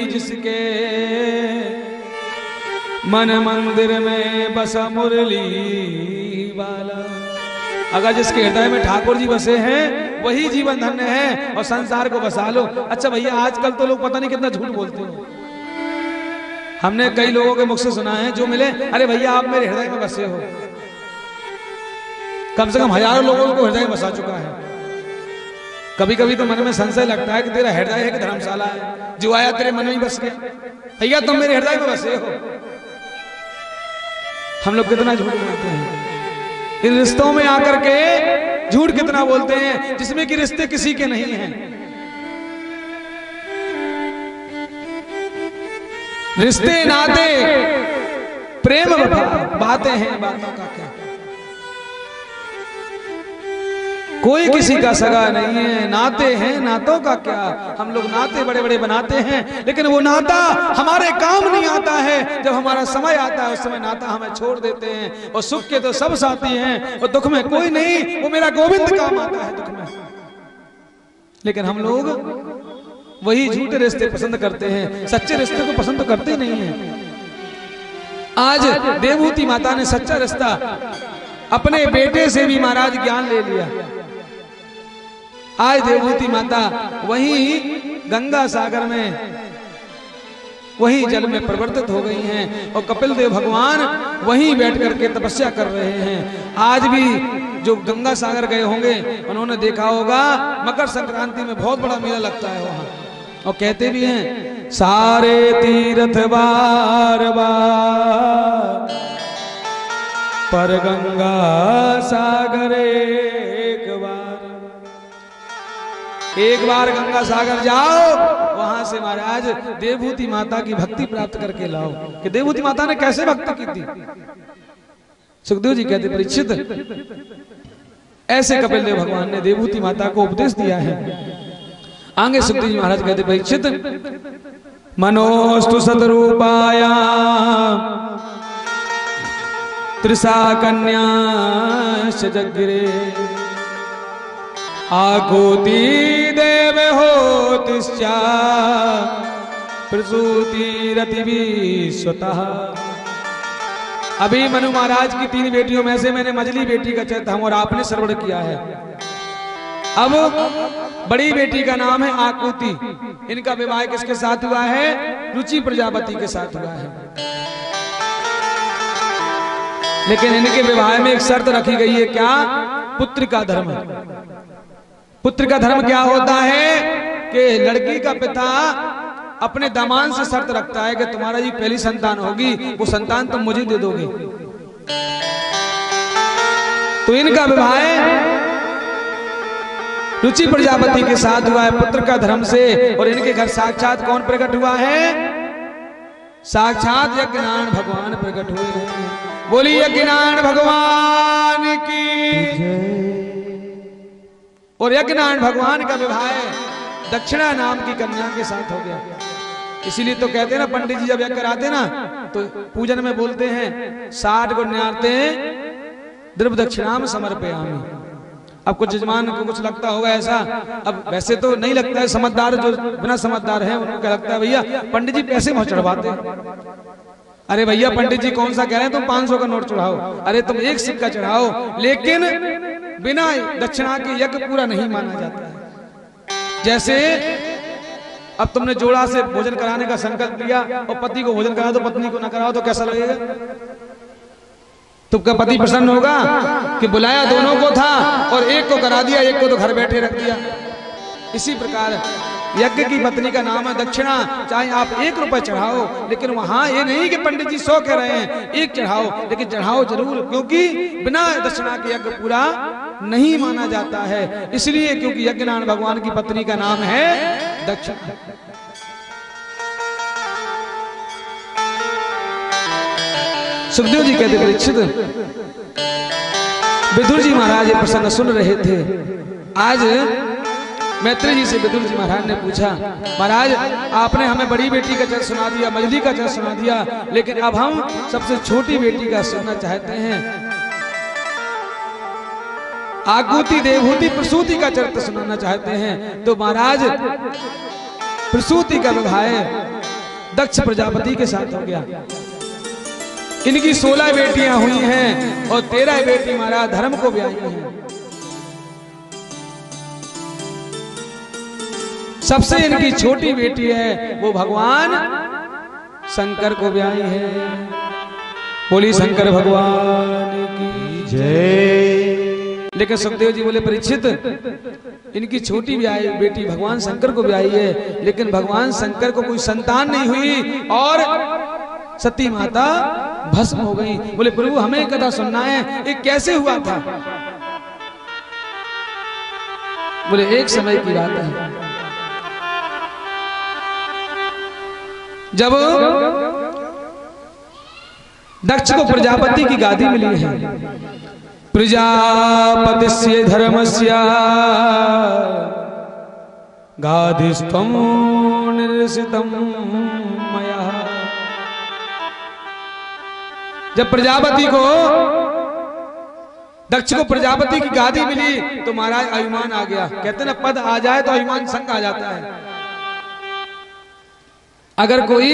जिसके मन मंदिर में बसा मुरली वाला। अगर जिसके हृदय में ठाकुर जी बसे हैं वही जीवन धन्य है और संसार को बसा लो। अच्छा भैया, आजकल तो लोग पता नहीं कितना झूठ बोलते हैं। हमने कई लोगों के मुख से सुना है, जो मिले, अरे भैया आप मेरे हृदय में बसे हो। कम से कम हजारों लोगों को हृदय में बसा चुका है। कभी कभी तो मन में संशय लगता है कि तेरा हृदय है कि धर्मशाला है, जो आया तेरे मन में बस गया। भैया तुम मेरे हृदय में बसे हो। हम लोग कितना झूठ बोलते हैं इन रिश्तों में आकर के, झूठ कितना बोलते हैं जिसमें कि रिश्ते किसी के नहीं हैं। रिश्ते नाते प्रेम बातें हैं, बातों का क्या। कोई किसी का सगा नहीं है, नाते हैं, नातों का क्या। हम लोग नाते बड़े बड़े बनाते हैं, लेकिन वो नाता हमारे काम नहीं आता है। जब हमारा समय आता है उस समय नाता हमें छोड़ देते हैं। और सुख के तो सब साथी हैं, और दुख में कोई नहीं, वो मेरा गोविंद काम आता है दुख में। लेकिन हम लोग वही झूठे रिश्ते पसंद करते हैं, सच्चे रिश्ते को पसंद करते नहीं है। आज देवहूति माता ने सच्चा रिश्ता अपने बेटे से भी महाराज ज्ञान ले लिया। आज देवहूति माता वहीं गंगा सागर में, वहीं जल में परिवर्तित हो गई हैं, और कपिल देव भगवान वहीं बैठ करके तपस्या कर रहे हैं। आज भी जो गंगा सागर गए होंगे उन्होंने देखा होगा, मकर संक्रांति में बहुत बड़ा मेला लगता है वहां। और कहते भी हैं, सारे तीर्थ बार बार पर गंगा सागर एक बार गंगा सागर जाओ, वहां से महाराज देवहूति माता की भक्ति प्राप्त करके लाओ। कि देवहूति माता ने कैसे भक्ति की थी। सुखदेव जी कहते, परीक्षित, ऐसे कपिल देव भगवान ने देवहूति माता को उपदेश दिया है। आगे सुखदेव जी महाराज कहते, परीक्षित, मनोस्तु सतरूपाया त्रिसा कन्या जगरे आकुति देव होतिश्चा प्रसूति रति भी स्वतः। अभी मनु महाराज की 3 बेटियों में से मैंने मझली बेटी का चरित्र हम और आपने श्रवण किया है। अब बड़ी बेटी का नाम है आकुति। इनका विवाह किसके साथ हुआ है? रुचि प्रजापति के साथ हुआ है। लेकिन इनके विवाह में एक शर्त रखी गई है, क्या? पुत्र का धर्म। पुत्र का धर्म क्या होता है कि लड़की का पिता अपने दामाद से शर्त रखता है कि तुम्हारा जी पहली संतान होगी, वो संतान तुम मुझे दे दोगे। तो इनका विवाह रुचि प्रजापति के साथ हुआ है पुत्र का धर्म से। और इनके घर साक्षात कौन प्रकट हुआ है? साक्षात यज्ञनारायण भगवान प्रकट हुए हैं। बोलिए यज्ञनारायण भगवान की। और यज्ञनारायण भगवान का विवाह दक्षिणा नाम की कन्या के साथ हो गया। इसीलिए तो कहते हैं ना, पंडित जी जब यज्ञ कराते ना तो पूजन में बोलते हैं 60 गुण न्यारते द्रव्य दक्षिणाम समर्पयामि। अब कुछ जजमान को कुछ लगता होगा ऐसा, अब वैसे तो नहीं लगता है, समझदार जो बिना समझदार है उनको क्या लगता है, भैया पंडित जी पैसे बहुत चढ़वाते। अरे भैया पंडित जी कौन सा कह रहे हैं तुम 500 का नोट चढ़ाओ, अरे तुम 1 सिक्का चढ़ाओ, लेकिन बिना दक्षिणा के यज्ञ पूरा नहीं माना जाता है। जैसे अब तुमने जोड़ा से भोजन कराने का संकल्प लिया और पति को भोजन कराओ तो पत्नी को ना कराओ तो कैसा लगेगा? तुमका पति प्रसन्न होगा कि बुलाया दोनों को था और एक को करा दिया, एक को तो घर बैठे रख दिया। इसी प्रकार यज्ञ की पत्नी का नाम है दक्षिणा। चाहे आप 1 रुपए चढ़ाओ, लेकिन वहां ये नहीं कि पंडित जी 100 कह रहे हैं 1 चढ़ाओ, लेकिन चढ़ाओ जरूर, क्योंकि बिना दक्षिणा के यज्ञ पूरा नहीं माना जाता है। इसलिए क्योंकि यज्ञनारायण भगवान की पत्नी का नाम है दक्षिणा। सुखदेव जी कहते, परीक्षित, विदुर जी महाराज ये प्रसंग सुन रहे थे। आज मैत्री जी से विदुर जी महाराज ने पूछा, महाराज आपने हमें बड़ी बेटी का चरित्र सुना दिया, मझली का चरित्र सुना दिया, लेकिन अब हम सबसे छोटी बेटी का सुनना चाहते हैं। आकुति देवहूति प्रसूति का चरित्र सुनाना चाहते हैं। तो महाराज प्रसूति का विवाह दक्ष प्रजापति के साथ हो गया। इनकी 16 बेटियां हुई हैं और 13 बेटी महाराज धर्म को ब्याही हैं। सबसे इनकी छोटी बेटी है वो भगवान शंकर को ब्याही है। बोली शंकर भगवान की जय। लेकिन सुखदेव जी बोले परीक्षित, इनकी छोटी बेटी भगवान शंकर को ब्याही है, लेकिन भगवान शंकर को कोई संतान नहीं हुई और सती माता भस्म हो गई। बोले प्रभु हमें कथा सुनना है, ये कैसे हुआ था? बोले एक समय की बात है, जब दक्ष को प्रजापति की गादी मिली है। प्रजापतिस्य धर्मस्य गादिस्त्वं निर्सितं मया। जब प्रजापति को दक्ष को प्रजापति की गादी मिली तो महाराज अभिमान आ गया। कहते ना पद आ जाए तो अभिमान संग आ जाता है। अगर कोई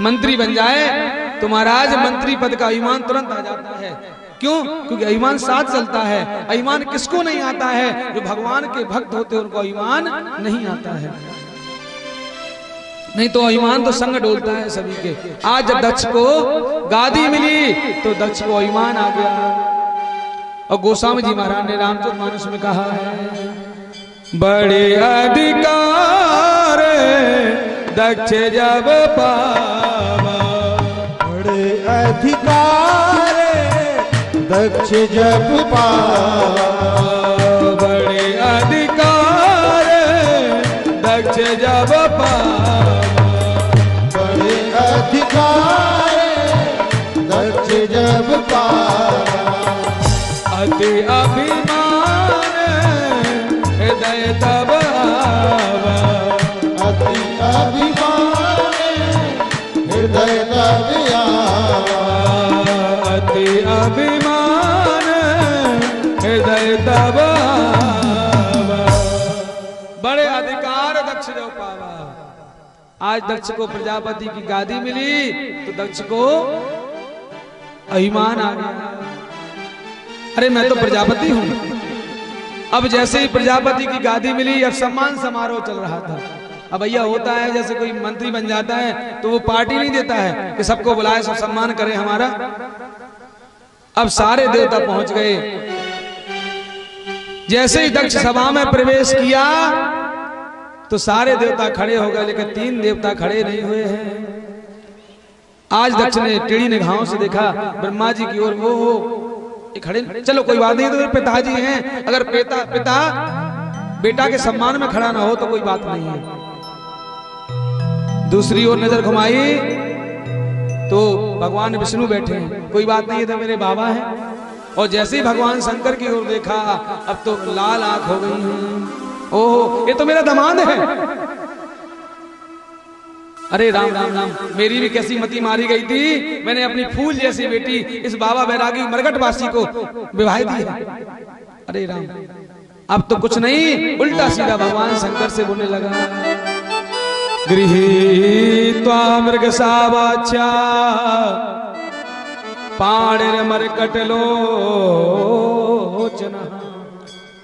मंत्री बन जाए तो महाराज मंत्री पद का अभिमान तुरंत आ जाता है। क्यों? क्योंकि अभिमान साथ चलता है। अभिमान किसको नहीं आता है? जो भगवान के भक्त होते हैं उनको अभिमान नहीं आता है। नहीं तो अभिमान तो संग डोलता है सभी के। आज जब दक्ष को गादी मिली तो दक्ष को अभिमान आ गया। और गोस्वामी जी महाराज ने रामचरितमानस में कहा है, बड़े अधिकार दक्ष जब पावा, बड़े अधिकार दक्ष जब पावा, बड़े अधिकार दक्ष जब पावा, बड़े अधिकार दक्ष जब पावा, अति अभिमान हृदय तब आवा, अति अभिमान हृदय तब आवा, अति अभिमान हृदय तब आवा। बड़े अधिकार दक्ष जो पावा। आज दक्ष को प्रजापति की गादी मिली तो दक्ष को अभिमान आ गया। अरे मैं तो प्रजापति हूं। अब जैसे ही प्रजापति की गादी मिली अब सम्मान समारोह चल रहा था। अब भैया होता है जैसे कोई मंत्री बन जाता है तो वो पार्टी नहीं देता है कि सबको बुलाए सब सम्मान करे हमारा। अब सारे देवता पहुंच गए। जैसे ही दक्ष सभा में प्रवेश किया तो सारे देवता खड़े हो गए, लेकिन 3 देवता खड़े नहीं हुए हैं। आज दक्ष ने टेढ़ी निगाहों से देखा ब्रह्मा जी की ओर, वो खड़े। चलो कोई बात नहीं, तो पिताजी हैं। अगर पिता बेटा के सम्मान में खड़ा ना हो तो कोई बात नहीं है। दूसरी ओर नजर घुमाई तो भगवान विष्णु बैठे हैं। कोई बात नहीं है, तो मेरे बाबा हैं। और जैसे ही भगवान शंकर की ओर देखा अब तो लाल आंख हो गई है। ओह ये तो मेरा दामाद है। अरे राम राम राम, मेरी भी कैसी मती मारी गई थी। मैंने अपनी फूल जैसी बेटी इस बाबा बैरागी मरघटवासी को विवाह दी है। अरे राम, अब तो कुछ नहीं, उल्टा सीधा भगवान शंकर से बोलने लगा, गृहीत्वा मृगसावाच्या पाणिर्मर्कटलोचनः।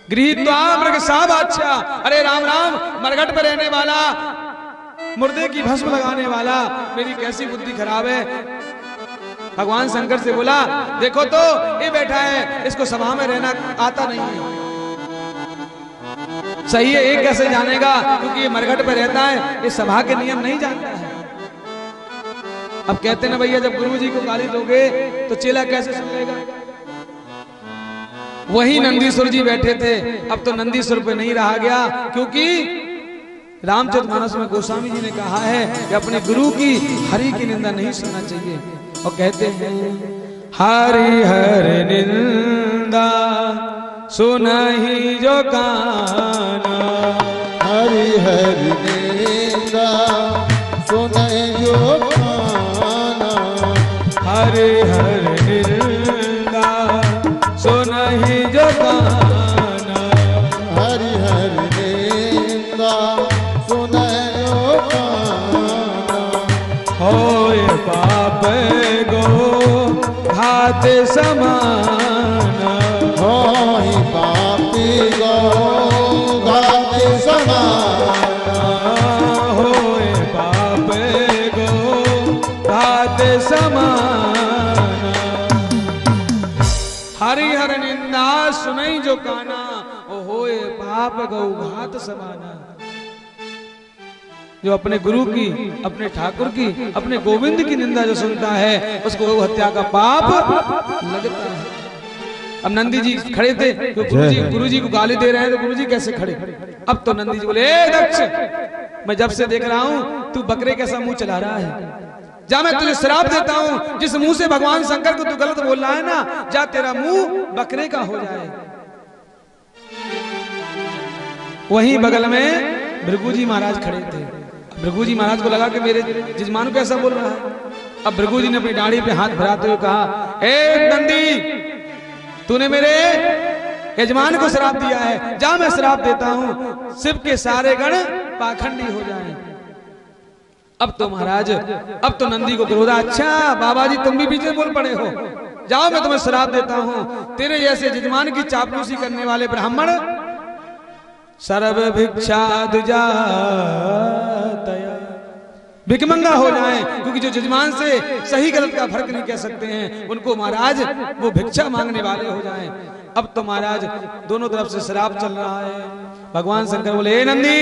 गृहीत्वा मृगसावाच्या, अरे राम राम, मरघट पर रहने वाला, मुर्दे की भस्म लगाने वाला, मेरी कैसी बुद्धि खराब है। भगवान शंकर से बोला, देखो तो ये बैठा है, इसको सभा में रहना आता नहीं है। सही है, ये कैसे जानेगा? क्योंकि ये मरघट पे रहता है, ये सभा के नियम नहीं जानता है। अब कहते ना भैया, जब गुरु जी को गाली दोगे तो चेला कैसे सुन लेगा? वही नंदीश्वर जी बैठे थे, अब तो नंदीश्वर पे नहीं रहा गया, क्योंकि रामचरितमानस में गोस्वामी जी ने कहा है कि अपने गुरु की हरि की निंदा नहीं सुनना चाहिए। और कहते हैं, हरि हरि निंदा सुनहि जो काना, हरि हरि निंदा सुनहि जो काना, हरि हरि निंदा सुनहि जो काना, हरि हरि निंदा सुनहि जो काना, भात समान होई पापी गो भात समान होए पाप गो भात समान हरि हर निंदा सुनई जो काना ओ होए पाप गौ घात समाना। जो अपने गुरु की, अपने ठाकुर की, अपने गोविंद की निंदा जो सुनता है उसको गौ हत्या का पाप लगता है। अब नंदी जी खड़े थे तो गुरु जी को गाली दे रहे हैं तो गुरु जी कैसे खड़े? अब तो नंदी जी बोले, ए दक्ष, मैं जब से देख रहा हूं तू बकरे कैसा मुंह चला रहा है, जा मैं तुझे श्राप देता हूं, जिस मुंह से भगवान शंकर को तू गलत बोल रहा है ना, जा तेरा मुंह बकरे का हो जाए। वहीं बगल में भृगु जी महाराज खड़े थे। भृगु जी महाराज को लगा कि मेरे जजमान को ऐसा बोल रहा है। अब भृगु जी ने अपनी दाढ़ी पे हाथ भराते हुए कहा, ए नंदी, तूने मेरे यजमान को श्राप दिया है, जा मैं श्राप देता हूं, शिव के सारे गण पाखंडी हो जाएं। अब तो महाराज, अब तो नंदी को क्रोध, अच्छा बाबा जी तुम भी पीछे बोल पड़े हो, जाओ मैं तुम्हें श्राप देता हूं, तेरे जैसे जजमान की चापलूसी करने वाले ब्राह्मण सर्व भिक्षा दुजातया भिकमंगा हो जाएं, क्योंकि जो जजमान से सही गलत का फर्क नहीं कह सकते हैं, उनको महाराज वो भिक्षा मांगने वाले हो जाएं। अब तो महाराज दोनों तरफ से श्राप चल रहा है। भगवान शंकर बोले, ए नंदी,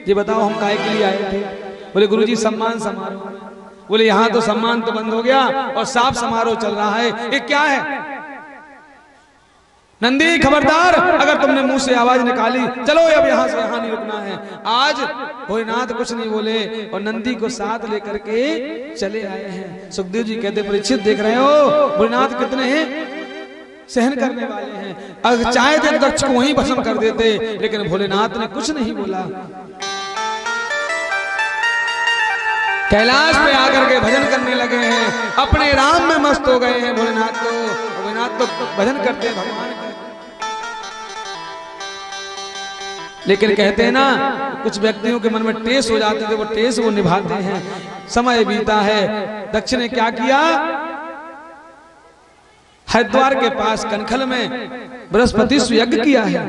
ये बताओ हम काहे के लिए आए थे? बोले, गुरुजी सम्मान समारोह। बोले, यहाँ तो सम्मान तो बंद हो गया और साफ समारोह चल रहा है, ये क्या है? नंदी खबरदार, अगर तुमने मुंह से आवाज निकाली, चलो अब यहाँ से यहाँ नहीं रुकना है। आज भोलेनाथ कुछ नहीं बोले और नंदी को साथ लेकर के चले आए हैं। सुखदेव जी कहते, परीक्षित देख रहे हो भोलेनाथ कितने हैं, सहन करने वाले हैं। अगर चाहे थे दक्ष को वहीं भस्म कर देते, लेकिन भोलेनाथ ने कुछ नहीं बोला। कैलाश पे आकर के भजन करने लगे हैं, अपने राम में मस्त हो गए हैं। भोलेनाथ तो भजन करते हैं भगवान का। लेकिन कहते हैं ना, कुछ व्यक्तियों के मन में टेस हो जाते थे, वो टेस वो निभाते हैं। समय बीता है, दक्ष ने क्या किया, हरिद्वार के पास कनखल में बृहस्पति यज्ञ किया है।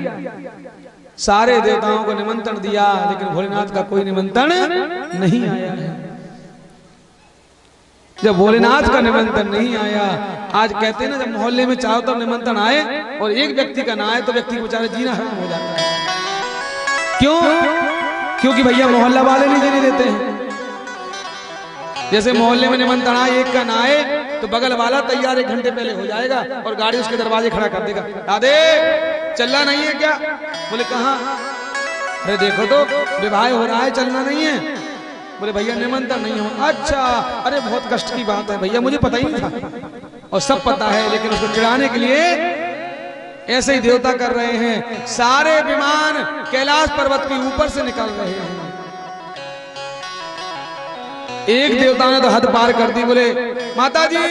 सारे देवताओं को निमंत्रण दिया, लेकिन भोलेनाथ का कोई निमंत्रण नहीं आया है। जब भोलेनाथ का निमंत्रण नहीं आया, आज कहते हैं ना, जब मोहल्ले में चारों तरफ निमंत्रण आए और एक व्यक्ति का ना आए तो व्यक्ति को बेचारे जीना हराम हो जाता है। क्यों? क्योंकि भैया मोहल्ला वाले नहीं जीने देते हैं। जैसे मोहल्ले में निमंत्रण आए, एक का ना आए तो बगल वाला तैयार 1 घंटे पहले हो जाएगा और गाड़ी उसके दरवाजे खड़ा कर देगा। दादे चलना नहीं है क्या? बोले, कहाँ? अरे देखो तो विवाह हो रहा है, चलना नहीं है। बोले, भैया निमंत्रण नहीं हो। अच्छा, अरे बहुत कष्ट की बात है भैया, मुझे पता ही नहीं था। और सब पता है, लेकिन उसको चिढ़ाने के लिए ऐसे ही देवता कर रहे हैं। सारे विमान कैलाश पर्वत के ऊपर से निकल रहे हैं। एक देवता ने तो हद पार कर दी। बोले, माता जी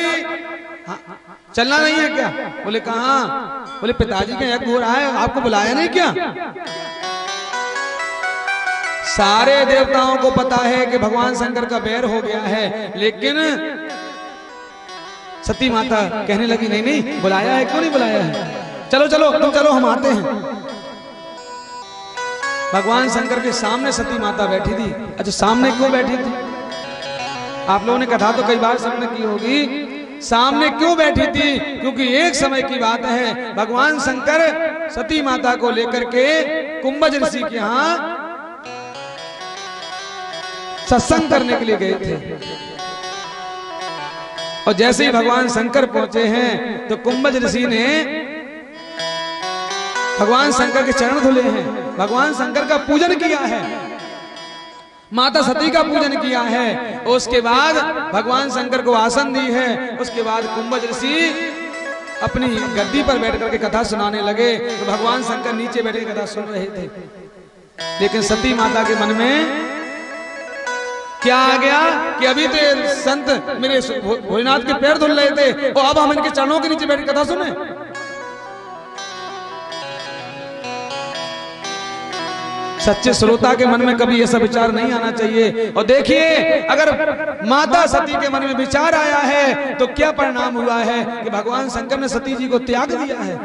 चलना नहीं है क्या? बोले, कहाँ? बोले, पिताजी का यज्ञ हो रहा है, आपको बुलाया नहीं क्या? सारे देवताओं को पता है कि भगवान शंकर का बैर हो गया है, लेकिन सती माता कहने लगी, नहीं नहीं बुलाया है, क्यों नहीं बुलाया है? चलो चलो तुम चलो, हम आते हैं। भगवान शंकर के सामने सती माता बैठी थी। अच्छा, सामने क्यों बैठी थी? आप लोगों ने कथा तो कई बार सामने की होगी। सामने क्यों बैठी थी? क्योंकि एक समय की बात है, भगवान शंकर सती माता को लेकर के कुंभज ऋषि के यहाँ सत्संग करने के लिए गए थे। और जैसे ही भगवान शंकर पहुंचे हैं तो कुंभज ऋषि ने भगवान शंकर के चरण धुले हैं, भगवान शंकर का पूजन किया है, माता सती का पूजन किया है। और उसके बाद भगवान शंकर को आसन दी है। उसके बाद कुंभज ऋषि अपनी गद्दी पर बैठ करके कथा सुनाने लगे तो भगवान शंकर नीचे बैठ के कथा सुन रहे थे। लेकिन सती माता के मन में क्या आ गया कि अभी तो संत मेरे भोलेनाथ के पैर धुल रहे थे और अब हम इनके चरणों के नीचे बैठ कथा सुने। सच्चे श्रोता के मन में कभी ऐसा विचार नहीं आना चाहिए। और देखिए, अगर माता सती के मन में विचार आया है तो क्या परिणाम हुआ है कि भगवान शंकर ने सती जी को त्याग दिया है।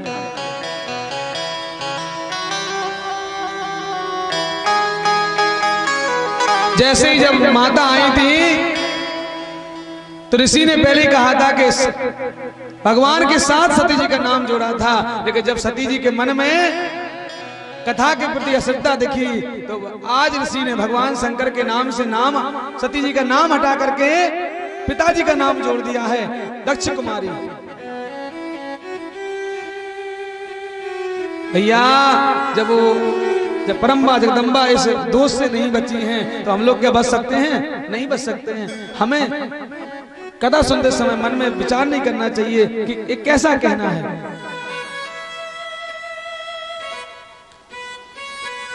जैसे ही जब माता आई थी तो ऋषि ने पहले कहा था कि भगवान के साथ सती जी का नाम जोड़ा था, लेकिन जब सती जी के मन में कथा के प्रति अश्रद्धा दिखी तो आज ऋषि ने भगवान शंकर के नाम से नाम सती जी का नाम हटा करके पिताजी का नाम जोड़ दिया है, दक्ष कुमारी। भैया, जब परम्बा जगदम्बा इस दोष से नहीं बची हैं तो हम लोग क्या बच सकते हैं? नहीं बच सकते हैं। हमें कथा सुनते समय मन में विचार नहीं करना चाहिए कि एक कैसा कहना है।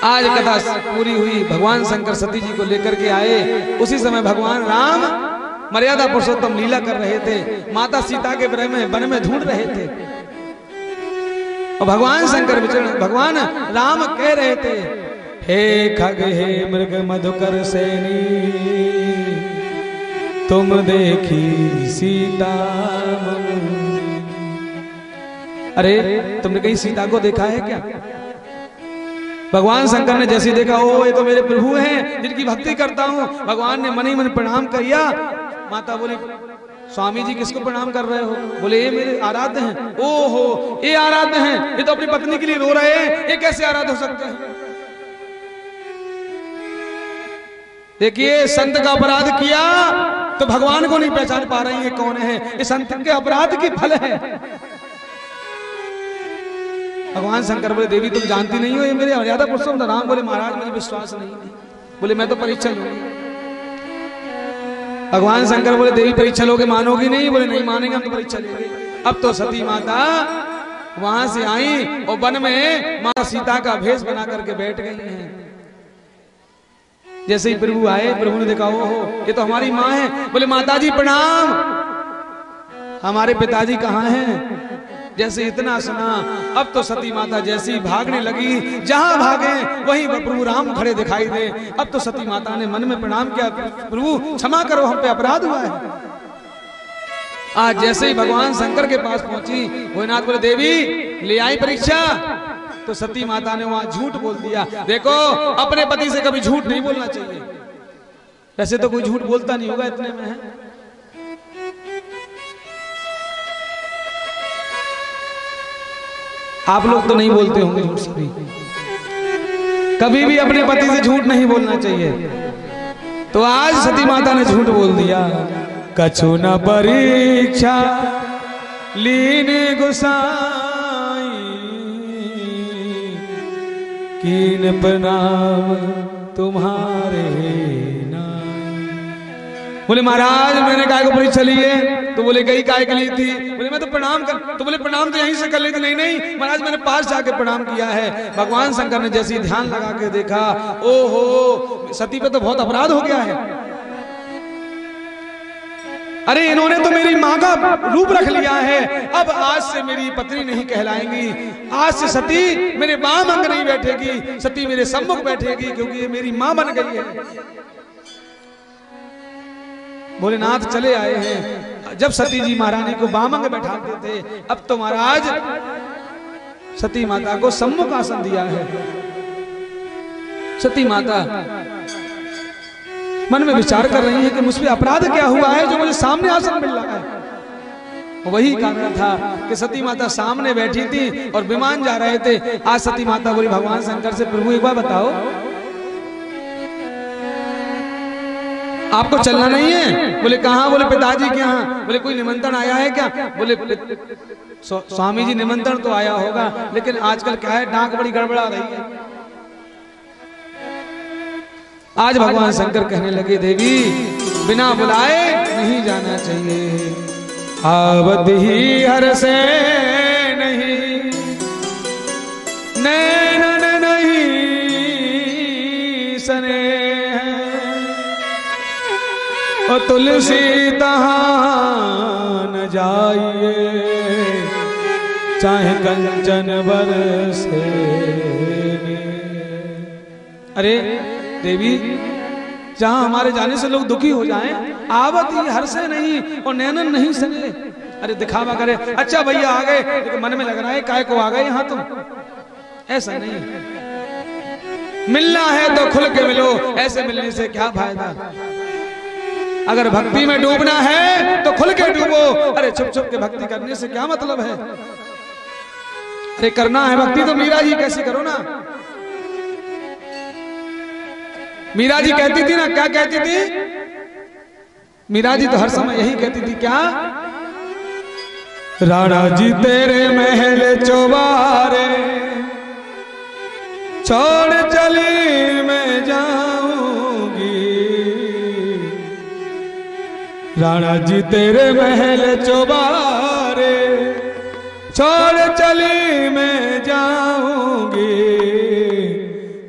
आज कथा पूरी हुई, भगवान शंकर सती जी को लेकर के आए। उसी समय भगवान राम मर्यादा पुरुषोत्तम लीला कर रहे थे, माता सीता के वन में ढूंढ रहे थे। और भगवान शंकर भगवान राम कह रहे थे, हे खग हे मृग मधुकर सेनी, तुम देखी सीता। अरे तुमने कहीं सीता को देखा है क्या? भगवान शंकर ने जैसे देखा, ओ ये तो मेरे प्रभु हैं जिनकी भक्ति करता हूं। भगवान ने मन ही मन प्रणाम किया। माता बोली, स्वामी जी किसको प्रणाम कर रहे हो? बोले ये मेरे आराध्य हैं। ओहो, ये आराध्य हैं, ये तो अपनी पत्नी के लिए रो रहे हैं, ये कैसे आराध्य हो सकते हैं? देखिए, संत का अपराध किया तो भगवान को नहीं पहचान पा रही है कौन है। ये संत के अपराध की फल है। भगवान शंकर बोले, देवी तुम जानती नहीं हो ये मेरे मर्यादा पुरुषोत्तम। राम बोले, महाराज मुझे विश्वास नहीं है। बोले मैं तो परीक्षा लूंगी। भगवान शंकर बोले, देवी परीक्षा लोगे, मानोगे नहीं? बोले नहीं मानेंगे, हम तो परीक्षा लेंगे। अब तो सती माता वहां से आई और वन में माता सीता का भेष बना करके बैठ गई हैं। जैसे ही प्रभु आए, प्रभु ने देखा, ओहो ये तो हमारी माँ है। बोले माता जी प्रणाम, हमारे पिताजी कहाँ हैं? जैसे इतना सुना, अब तो सती माता जैसी भागने लगी, जहां भागे वहीं प्रभु राम खड़े दिखाई दे। अब तो सती माता ने मन में प्रणाम किया, प्रभु क्षमा करो, हम पे अपराध हुआ है। आज जैसे ही भगवान शंकर के पास पहुंची, भोलेनाथ बोले, देवी ले आई परीक्षा। तो सती माता ने वहां झूठ बोल दिया। देखो, अपने पति से कभी झूठ नहीं बोलना चाहिए। वैसे तो कोई झूठ बोलता नहीं होगा, इतने में है। आप लोग तो नहीं बोलते होंगे झूठ, सभी कभी भी अपने पति से झूठ नहीं बोलना चाहिए। तो आज सती माता ने झूठ बोल दिया। कछु न परीक्षा लीन गुसाई, कीन प्रणाम तुम्हारे नाम। बोले महाराज मैंने काय को परीक्षा ली है? तो बोले गई काय के लिए थी? बोले मैं तो प्रणाम कर। तो बोले प्रणाम तो यहीं से कर लेते। नहीं नहीं महाराज, मैंने पास जाके प्रणाम किया है। भगवान शंकर ने जैसे ध्यान लगा के देखा, ओहो सती पे तो बहुत अपराध हो गया है। अरे इन्होंने तो मेरी माँ का रूप रख लिया है। अब आज से मेरी पत्नी नहीं कहलाएंगी। आज से सती मेरे बाम अंग नहीं बैठेगी, सती मेरे सम्मुख बैठेगी, क्योंकि ये मेरी माँ बन गई है। भोलेनाथ चले आए हैं। जब सती जी महारानी को बामंग बैठाते थे, अब तो महाराज सती माता को सम्मुख आसन दिया है। सती माता मन में विचार कर रही है कि मुझ पे अपराध क्या हुआ है जो मुझे सामने आसन मिल रहा है। वही कारण था कि सती माता सामने बैठी थी और विमान जा रहे थे। आज सती माता बोली भगवान शंकर से, प्रभु एक बार बताओ आपको चलना नहीं है? बोले कहाँ? बोले पिताजी के यहाँ। बोले कोई निमंत्रण आया है क्या? बोले स्वामी जी निमंत्रण तो आया होगा, लेकिन आजकल क्या है, डाक बड़ी गड़बड़ा रही है। आज भगवान शंकर कहने लगे, देवी बिना बुलाए नहीं जाना चाहिए। आवत ही हर से नहीं, नैनन नहीं सने, और तुलसी तहाँ न जाइए, चाहे कंचन बरसे। अरे देवी, जहां हमारे जाने से लोग दुखी हो जाएं, आवत ही हर्षे नहीं और नैनन नहीं सने। अरे दिखावा करे, अच्छा भैया आ गए, लेकिन मन में लग रहा है काय को आ गए यहाँ तुम। ऐसा नहीं, मिलना है तो खुल के मिलो, ऐसे मिलने से क्या फायदा। अगर भक्ति में डूबना है तो खुल के डूबो। अरे छुप छुप के भक्ति करने से क्या मतलब है। अरे करना है भक्ति तो मीरा जी कैसी करो ना। मीरा जी कहती थी ना, क्या कहती थी मीरा जी? तो हर समय यही कहती थी, क्या? राणा जी तेरे महल चौबारे छोड़ चली मैं जाऊंगी। राणा जी तेरे महल चौबारे छोड़ चली मैं जाऊंगी।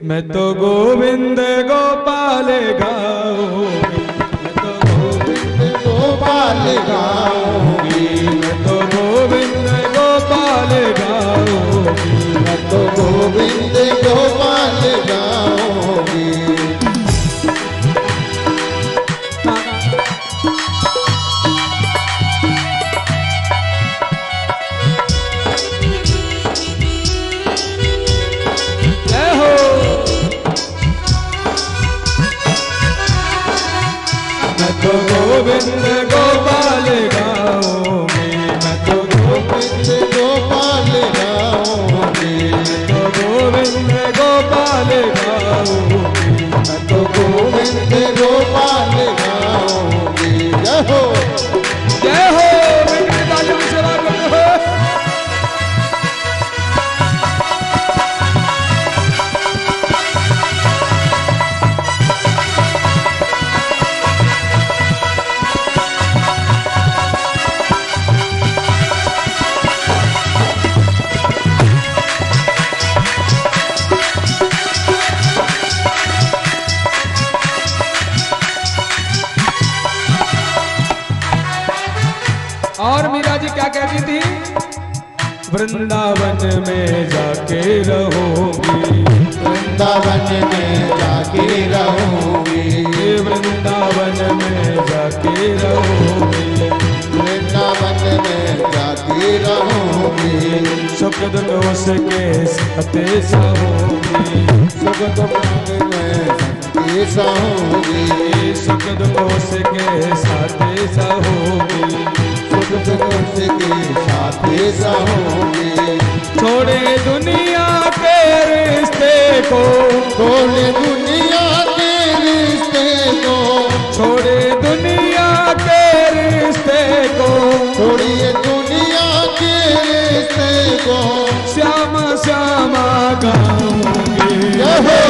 मैं तो गोविंद गोपाल गाऊंगी। मैं तो गोविंद गोपाल गाऊंगी। मैं तो गोविंद गोपाल गाऊंगी। मैं तो गोविंद गोपाल गाऊंगी। गोविंद गोपाल गाऊंगी। मैं तो गोविंद गोपाल गाऊंगी। मैं तो गोविंद गोपाल गाऊंगी। मैं तो गोविंद गोपाल गाऊंगी। जय हो, जय हो। बिगड़ी तालियों की सेवा करते हो। और मीरा जी क्या कहती थी? वृंदावन में जाके रहूंगी। वृंदावन में जाके रहूंगी। वृंदावन में जाके रहूंगी। वृंदावन में जाके रहूंगी। सुख दुख उसके साथे सहूंगी। सुख दुख में संगी सहूंगी। सुख दुख उसके साथे सहूंगी। सुख दुख उसके साथे सहूंगी। छोड़े दुनिया के रिश्ते को। छोड़े दुनिया के रिश्ते को। छोड़े दुनिया के रिश्ते को। छोड़िए दुनिया के रिश्ते को। श्यामा श्यामा गाऊंगी। जय हो,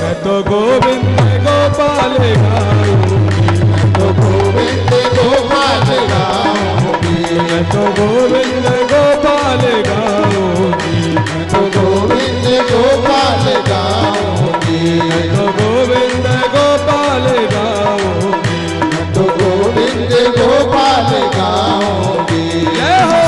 मैं तो गोविंद गोपाल गाऊंगी। मैं तो गोविंद गोपाल गाऊंगी। मैं तो गोविंद गोपाल गाऊंगी। मैं तो गोविंद गोपाल गाऊंगी। मैं तो गोविंद गोपाल गाऊंगी। मैं तो गोविंद गोपाल गाऊंगी। जय हो।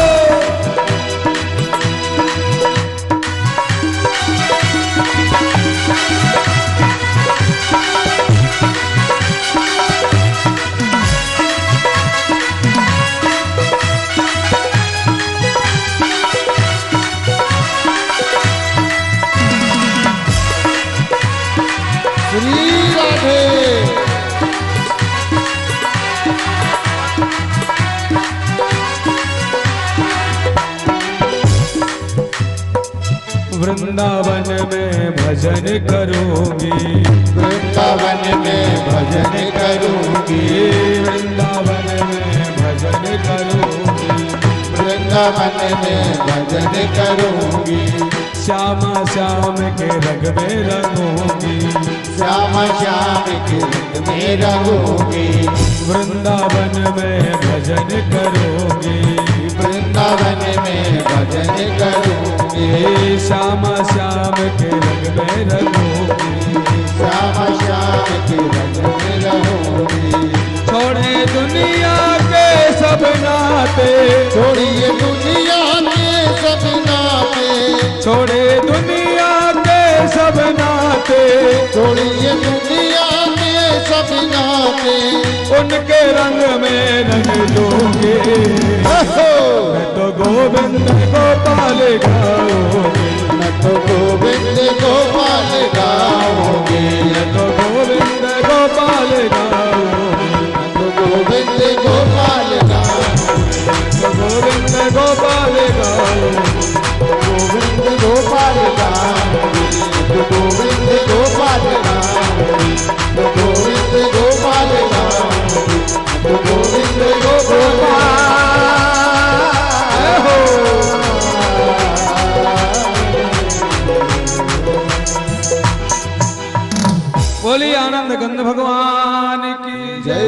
श्री राधे। वृंदावन में भजन करूंगी। वृंदावन में भजन करूंगी। वृंदावन में भजन करूंगी। वृंदावन में भजन करूंगी। श्यामा श्याम के रंग में रंगूंगी। श्याम श्याम के रंग में रहूंगी। वृंदावन में भजन करूंगी। वृंदावन में भजन करूंगी। श्यामा श्याम के रंग में रंगूंगी। श्याम श्याम के रंग में रहूंगी। छोड़े दुनिया के सब नाते। छोड़िए दुनिया के सब नाते। छोड़े दुनिया के सब नाते। छोड़िए दुनिया के सब नाते उनके रंग में रंग दोगे। मैं तो गोविंद गोपाल गाओगे, मैं तो गोविंद गोपाल गाओगे, मैं तो गोविंद गोपाल गाओगे, मैं तो गोविंद गोपाल गाओगे, तो गोविंद गोपाल गाओगे, गोविंद गोपाल गाओगे, तो गोविंद गोपाल गाओगे, तो गोविंद गोपाल गाओगे, तो गोविंद गोपाल। बोली आनंद गंध भगवान की जय।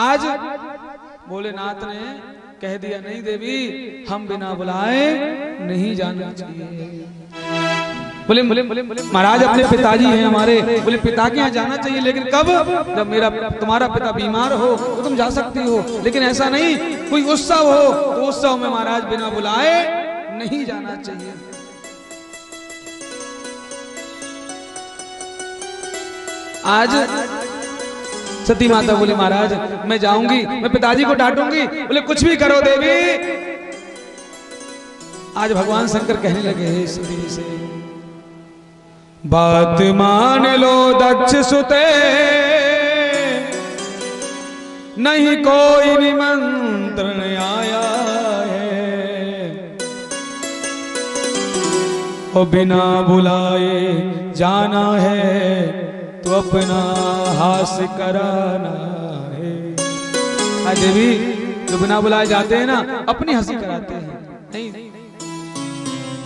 आज भोलेनाथ ने कह दिया नहीं देवी हम बिना बुलाए नहीं जाना चाहिए। बोले महाराज अपने पिताजी हैं हमारे, बोले पिता के यहाँ जाना चाहिए लेकिन कब? जब मेरा तुम्हारा पिता बीमार हो तो तुम जा सकती हो, लेकिन ऐसा नहीं कोई उत्सव हो तो उत्सव में महाराज बिना बुलाए नहीं जाना चाहिए। आज सती माता बोली महाराज मैं जाऊंगी, मैं पिताजी को डांटूंगी। बोले कुछ भी करो देवी। आज भगवान शंकर कहने लगे हे सती से बात मान लो दक्ष सुते, नहीं कोई निमंत्रण आया है, और बिना बुलाए जाना है तो अपना हास कराना है। आज देवी जो बिना बुलाए जाते हैं ना अपनी हंसी कराते हैं। नहीं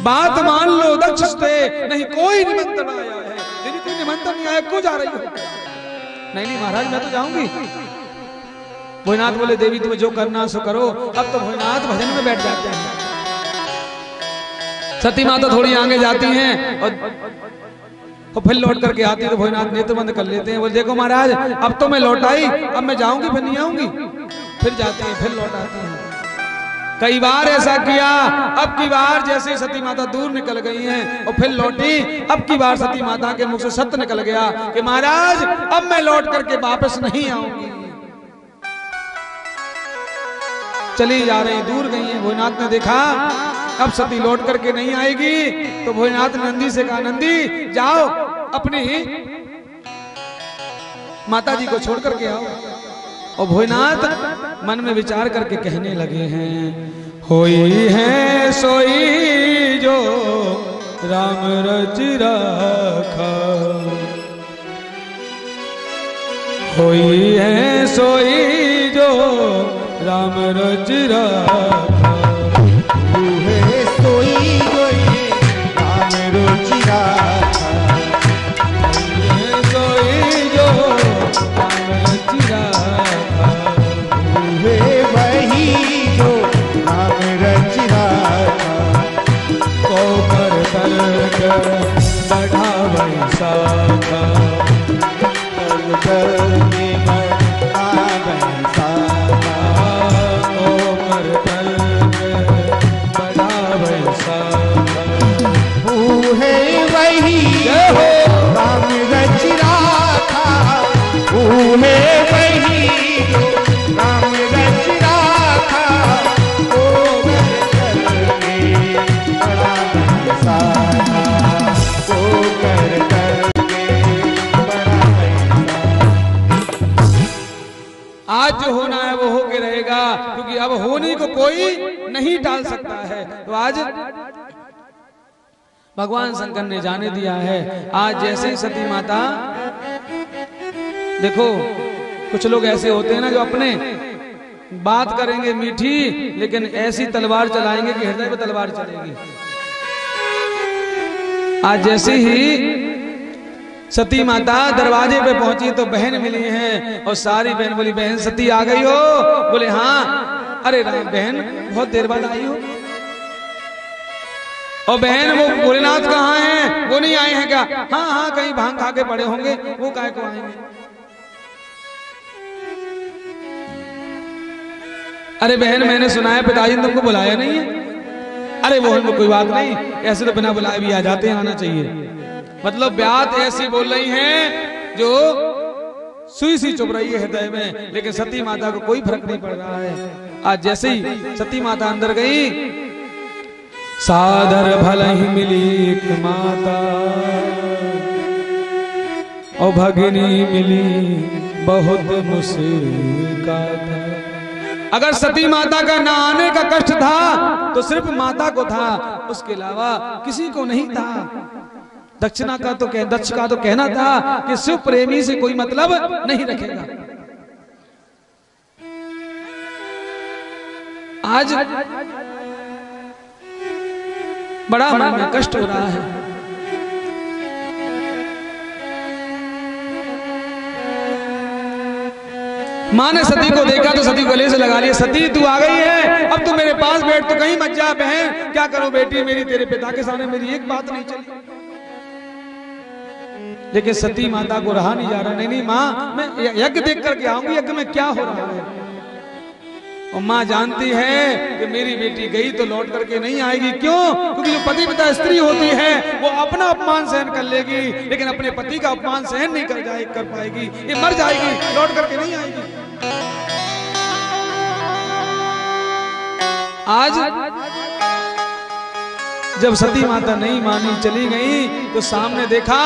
बात मान लो दक्ष से, नहीं कोई निमंत्रण आया है। देवी कोई निमंत्रण नहीं आया, क्यों जा रही हो? नहीं महाराज मैं तो जाऊंगी। भोलेनाथ बोले देवी तुम्हें जो करना सो करो। अब तो भोलेनाथ भजन में बैठ जाते हैं। सती माता थोड़ी आगे जाती हैं और फिर लौट करके आती है तो भोलेनाथ नेत्र बंद कर लेते हैं। बोले देखो महाराज अब तो मैं लौट आई, अब मैं जाऊंगी फिर नहीं आऊंगी। फिर जाती है फिर लौट आती है। कई बार ऐसा किया। अब की बार जैसे सती माता दूर निकल गई हैं और फिर लौटी, अब की बार सती माता के मुख से सत्य निकल गया कि महाराज अब मैं लौट करके वापस नहीं आऊंगी। चली जा रही, दूर गई है। भोलेनाथ ने देखा अब सती लौट करके नहीं आएगी तो भोलेनाथ नंदी से कहा नंदी जाओ अपनी माता जी को छोड़ करके आओ। और भोलेनाथ मन में विचार करके कहने लगे हैं होई है सोई जो राम रच राखा, होई है सोई जो राम रच राखा, सोई राम रुचि राखा, सोई जो राम रच राखा, वही जो राम रच राखा, को कर तर्क बढ़ावै साखा, करके बढ़ावै साखा, को कर तर्क बढ़ावै साखा। है वही राम रच राखा, है वही जो राम रच राखा, ओ करके बढ़ावै साखा, ओ करके बढ़ावै साखा। आज जो होना है वो होके रहेगा, क्योंकि अब होने को कोई नहीं टाल सकता है। तो आज भगवान शंकर ने जाने दिया है। आज जैसे ही सती माता, देखो कुछ लोग ऐसे होते हैं ना जो अपने बात करेंगे मीठी लेकिन ऐसी तलवार चलाएंगे कि हृदय पे तलवार चलेगी। आज जैसे ही सती माता दरवाजे पे पहुंची तो बहन मिली हैं और सारी बहन बोली बहन सती आ गई हो? बोले हाँ। अरे राम बहन बहुत देर बाद आई हो। और बहन वो भोलेनाथ कहाँ हैं? वो नहीं आए हैं क्या? हाँ हाँ कहीं भांग खा के पड़े होंगे, वो काहे को आएंगे? अरे बहन मैंने सुना है पिताजी ने तुमको बुलाया नहीं है। अरे वो कोई बात नहीं, ऐसे तो बिना बुलाए भी आ जाते हैं, आना चाहिए। मतलब बात ऐसी बोल रही हैं जो सुई सी चुभ रही है हृदय में, लेकिन सती माता को कोई फर्क नहीं पड़ रहा है। आज जैसे ही सती माता अंदर गई, सादर भल ही मिली माता और भगिनी मिली बहुत मुस्काता। अगर सती माता का ना आने का कष्ट था तो सिर्फ माता को था, उसके अलावा किसी को नहीं था। दक्ष का तो कहना था कि शिव प्रेमी से कोई मतलब नहीं रखेगा। आज बड़ा मन में कष्ट हो रहा है। माँ ने सती को देखा तो सती गले से लगा लिया, सती तू आ गई है, अब तू मेरे पास बैठ, तो कहीं मत जा बहन। क्या करूं बेटी, मेरी तेरे पिता के सामने मेरी एक बात नहीं चली। लेकिन सती माता को रहा नहीं जा रहा। नहीं माँ, मैं यज्ञ देख करके आऊंगी, यज्ञ में क्या हो रहा है। और माँ जानती है कि मेरी बेटी गई तो लौट करके नहीं आएगी। क्यों? क्योंकि जो पति पिता स्त्री होती है वो अपना अपमान सहन कर लेगी, लेकिन अपने पति का अपमान सहन नहीं कर पाएगी। ये मर जाएगी, लौट करके नहीं आएगी। आज जब सती माता नहीं मानी, चली गई, तो सामने देखा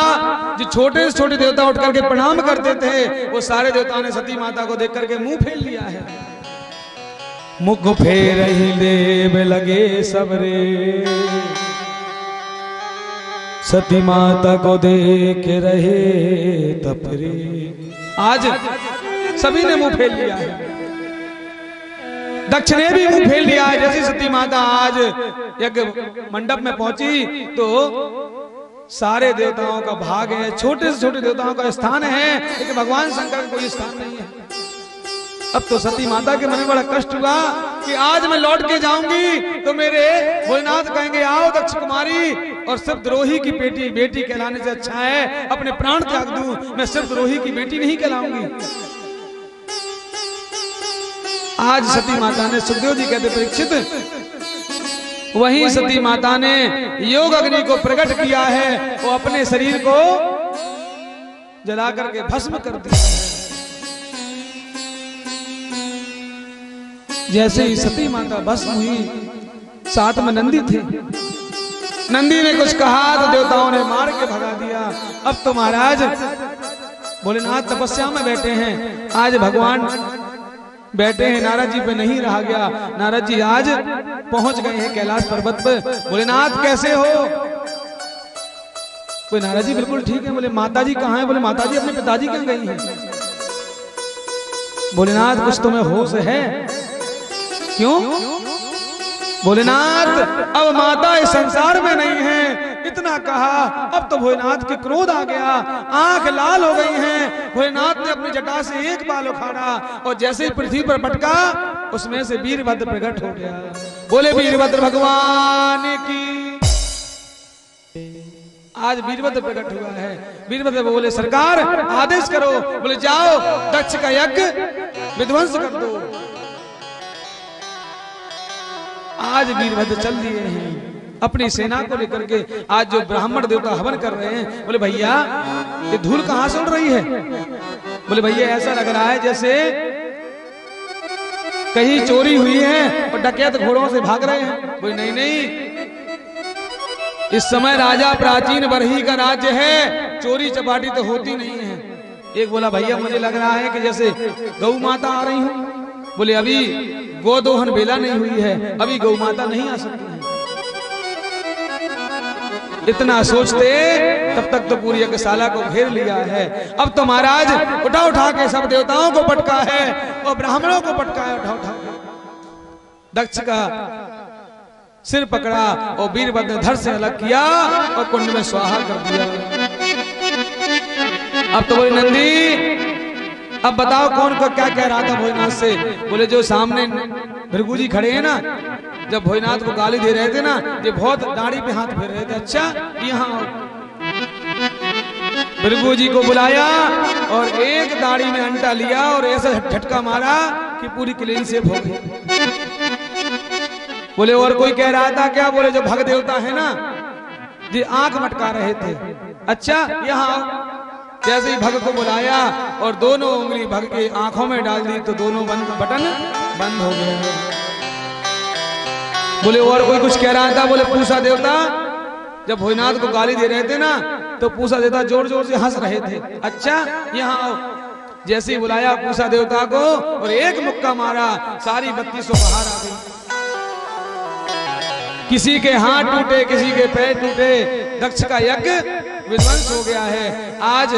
जो छोटे से छोटे देवता उठ करके प्रणाम करते थे, वो सारे देवताओं ने सती माता को देख करके मुंह फेर लिया है। मुख फेर ही देव लगे सबरे, सती माता को देख रहे तपरे। आज सभी ने मुंह फेर लिया है, दक्ष ने भी मुंह फेर लिया है। जैसे सती माता आज यज्ञ मंडप में पहुंची तो सारे देवताओं का भाग है, छोटे से छोटे देवताओं का स्थान है, लेकिन भगवान शंकर का कोई स्थान नहीं है। अब तो सती माता के मन में बड़ा कष्ट हुआ कि आज मैं लौट के जाऊंगी तो मेरे भोलेनाथ कहेंगे आओ दक्ष कुमारी, और सिर्फ द्रोही की बेटी कहलाने से अच्छा है अपने प्राण त्याग दूं, मैं सिर्फ द्रोही की बेटी नहीं कहलाऊंगी। आज सती माता ने, सुखदेव जी कहते परीक्षित, वही सती माता ने योग अग्नि को प्रकट किया है, वो अपने शरीर को जला करके भस्म कर दिया है। जैसे ही सती माता भस्म हुई, साथ में नंदी थे, नंदी ने कुछ कहा तो देवताओं ने मार के भगा दिया। अब तो महाराज भोलेनाथ तपस्या में बैठे हैं, आज भगवान बैठे हैं, नारद जी पे नहीं रहा गया। नारद जी आज पहुंच गए हैं कैलाश पर्वत पे। भोलेनाथ कैसे हो? कोई नारद जी बिल्कुल ठीक है। बोले माता जी कहाँ है? बोले माता जी अपने पिताजी कहाँ गई हैं। भोलेनाथ कुछ तुम्हें होश है? क्यों? भोलेनाथ अब माता इस संसार में नहीं है। इतना कहा, अब तो भोलेनाथ के क्रोध आ गया, आंख लाल हो गई हैं। भोलेनाथ ने अपनी जटा से एक बाल उखाड़ा और जैसे ही पृथ्वी पर पटका, उसमें से वीरभद्र प्रकट हो गया। बोले वीरभद्र भगवान की। आज वीरभद्र प्रकट हुआ है। वीरभद्र बोले सरकार आदेश करो। बोले जाओ दक्ष का यज्ञ विध्वंस कर दो। आज वीरभद्र चल दिए हैं अपनी सेना को लेकर के। आज जो ब्राह्मण देवता हवन कर रहे हैं, बोले भैया ये धूल कहां से उड़ रही है? बोले भैया ऐसा लग रहा है जैसे कहीं चोरी हुई है और डकैत घोड़ों से भाग रहे हैं। बोले नहीं नहीं, इस समय राजा प्राचीन बरही का राज्य है, चोरी चपाटी तो होती नहीं है। एक बोला भैया मुझे लग रहा है कि जैसे गौ माता आ रही हूं। बोले अभी गोदोहन बेला नहीं हुई है, अभी गौ माता नहीं आ सकती है। इतना सोचते तब तक तो पूरी यज्ञशाला को घेर लिया है। अब तो महाराज उठा उठा के सब देवताओं को पटका है और ब्राह्मणों को पटका है। उठा उठा दक्ष का सिर पकड़ा और वीरभद्र धड़ से अलग किया और कुंड में स्वाहा कर दिया। अब तो बोले नंदी अब बताओ कौन को क्या कह रहा था भोलेनाथ से? बोले जो सामने भृगु जी खड़े हैं ना, जब भोलेनाथ को गाली दे रहे थे ना, ये बहुत दाढ़ी पे हाथ फेर रहे थे। अच्छा यहाँ भृगु जी को बुलाया और एक दाढ़ी में अंटा लिया और ऐसा झटका मारा कि पूरी क्लीन शेव हो गई। बोले और कोई कह रहा था क्या? बोले जो भग देवता है ना, ये आंख मटका रहे थे। अच्छा यहाँ आओ। जैसे ही भग को बुलाया और दोनों उंगली भग के आंखों में डाल दी तो दोनों बटन बंद हो गए। बोले और कोई कुछ कह रहा था? बोले पूषा देवता जब भोलेनाथ को गाली दे रहे थे ना तो पूषा देवता जोर जोर से हंस रहे थे। अच्छा यहाँ आओ। जैसे ही बुलाया पूषा देवता को और एक मुक्का मारा, सारी 32 बाहर आ गई। किसी के हाथ टूटे, किसी के पैर टूटे, दक्ष का यज्ञ विध्वंस हो गया है। आज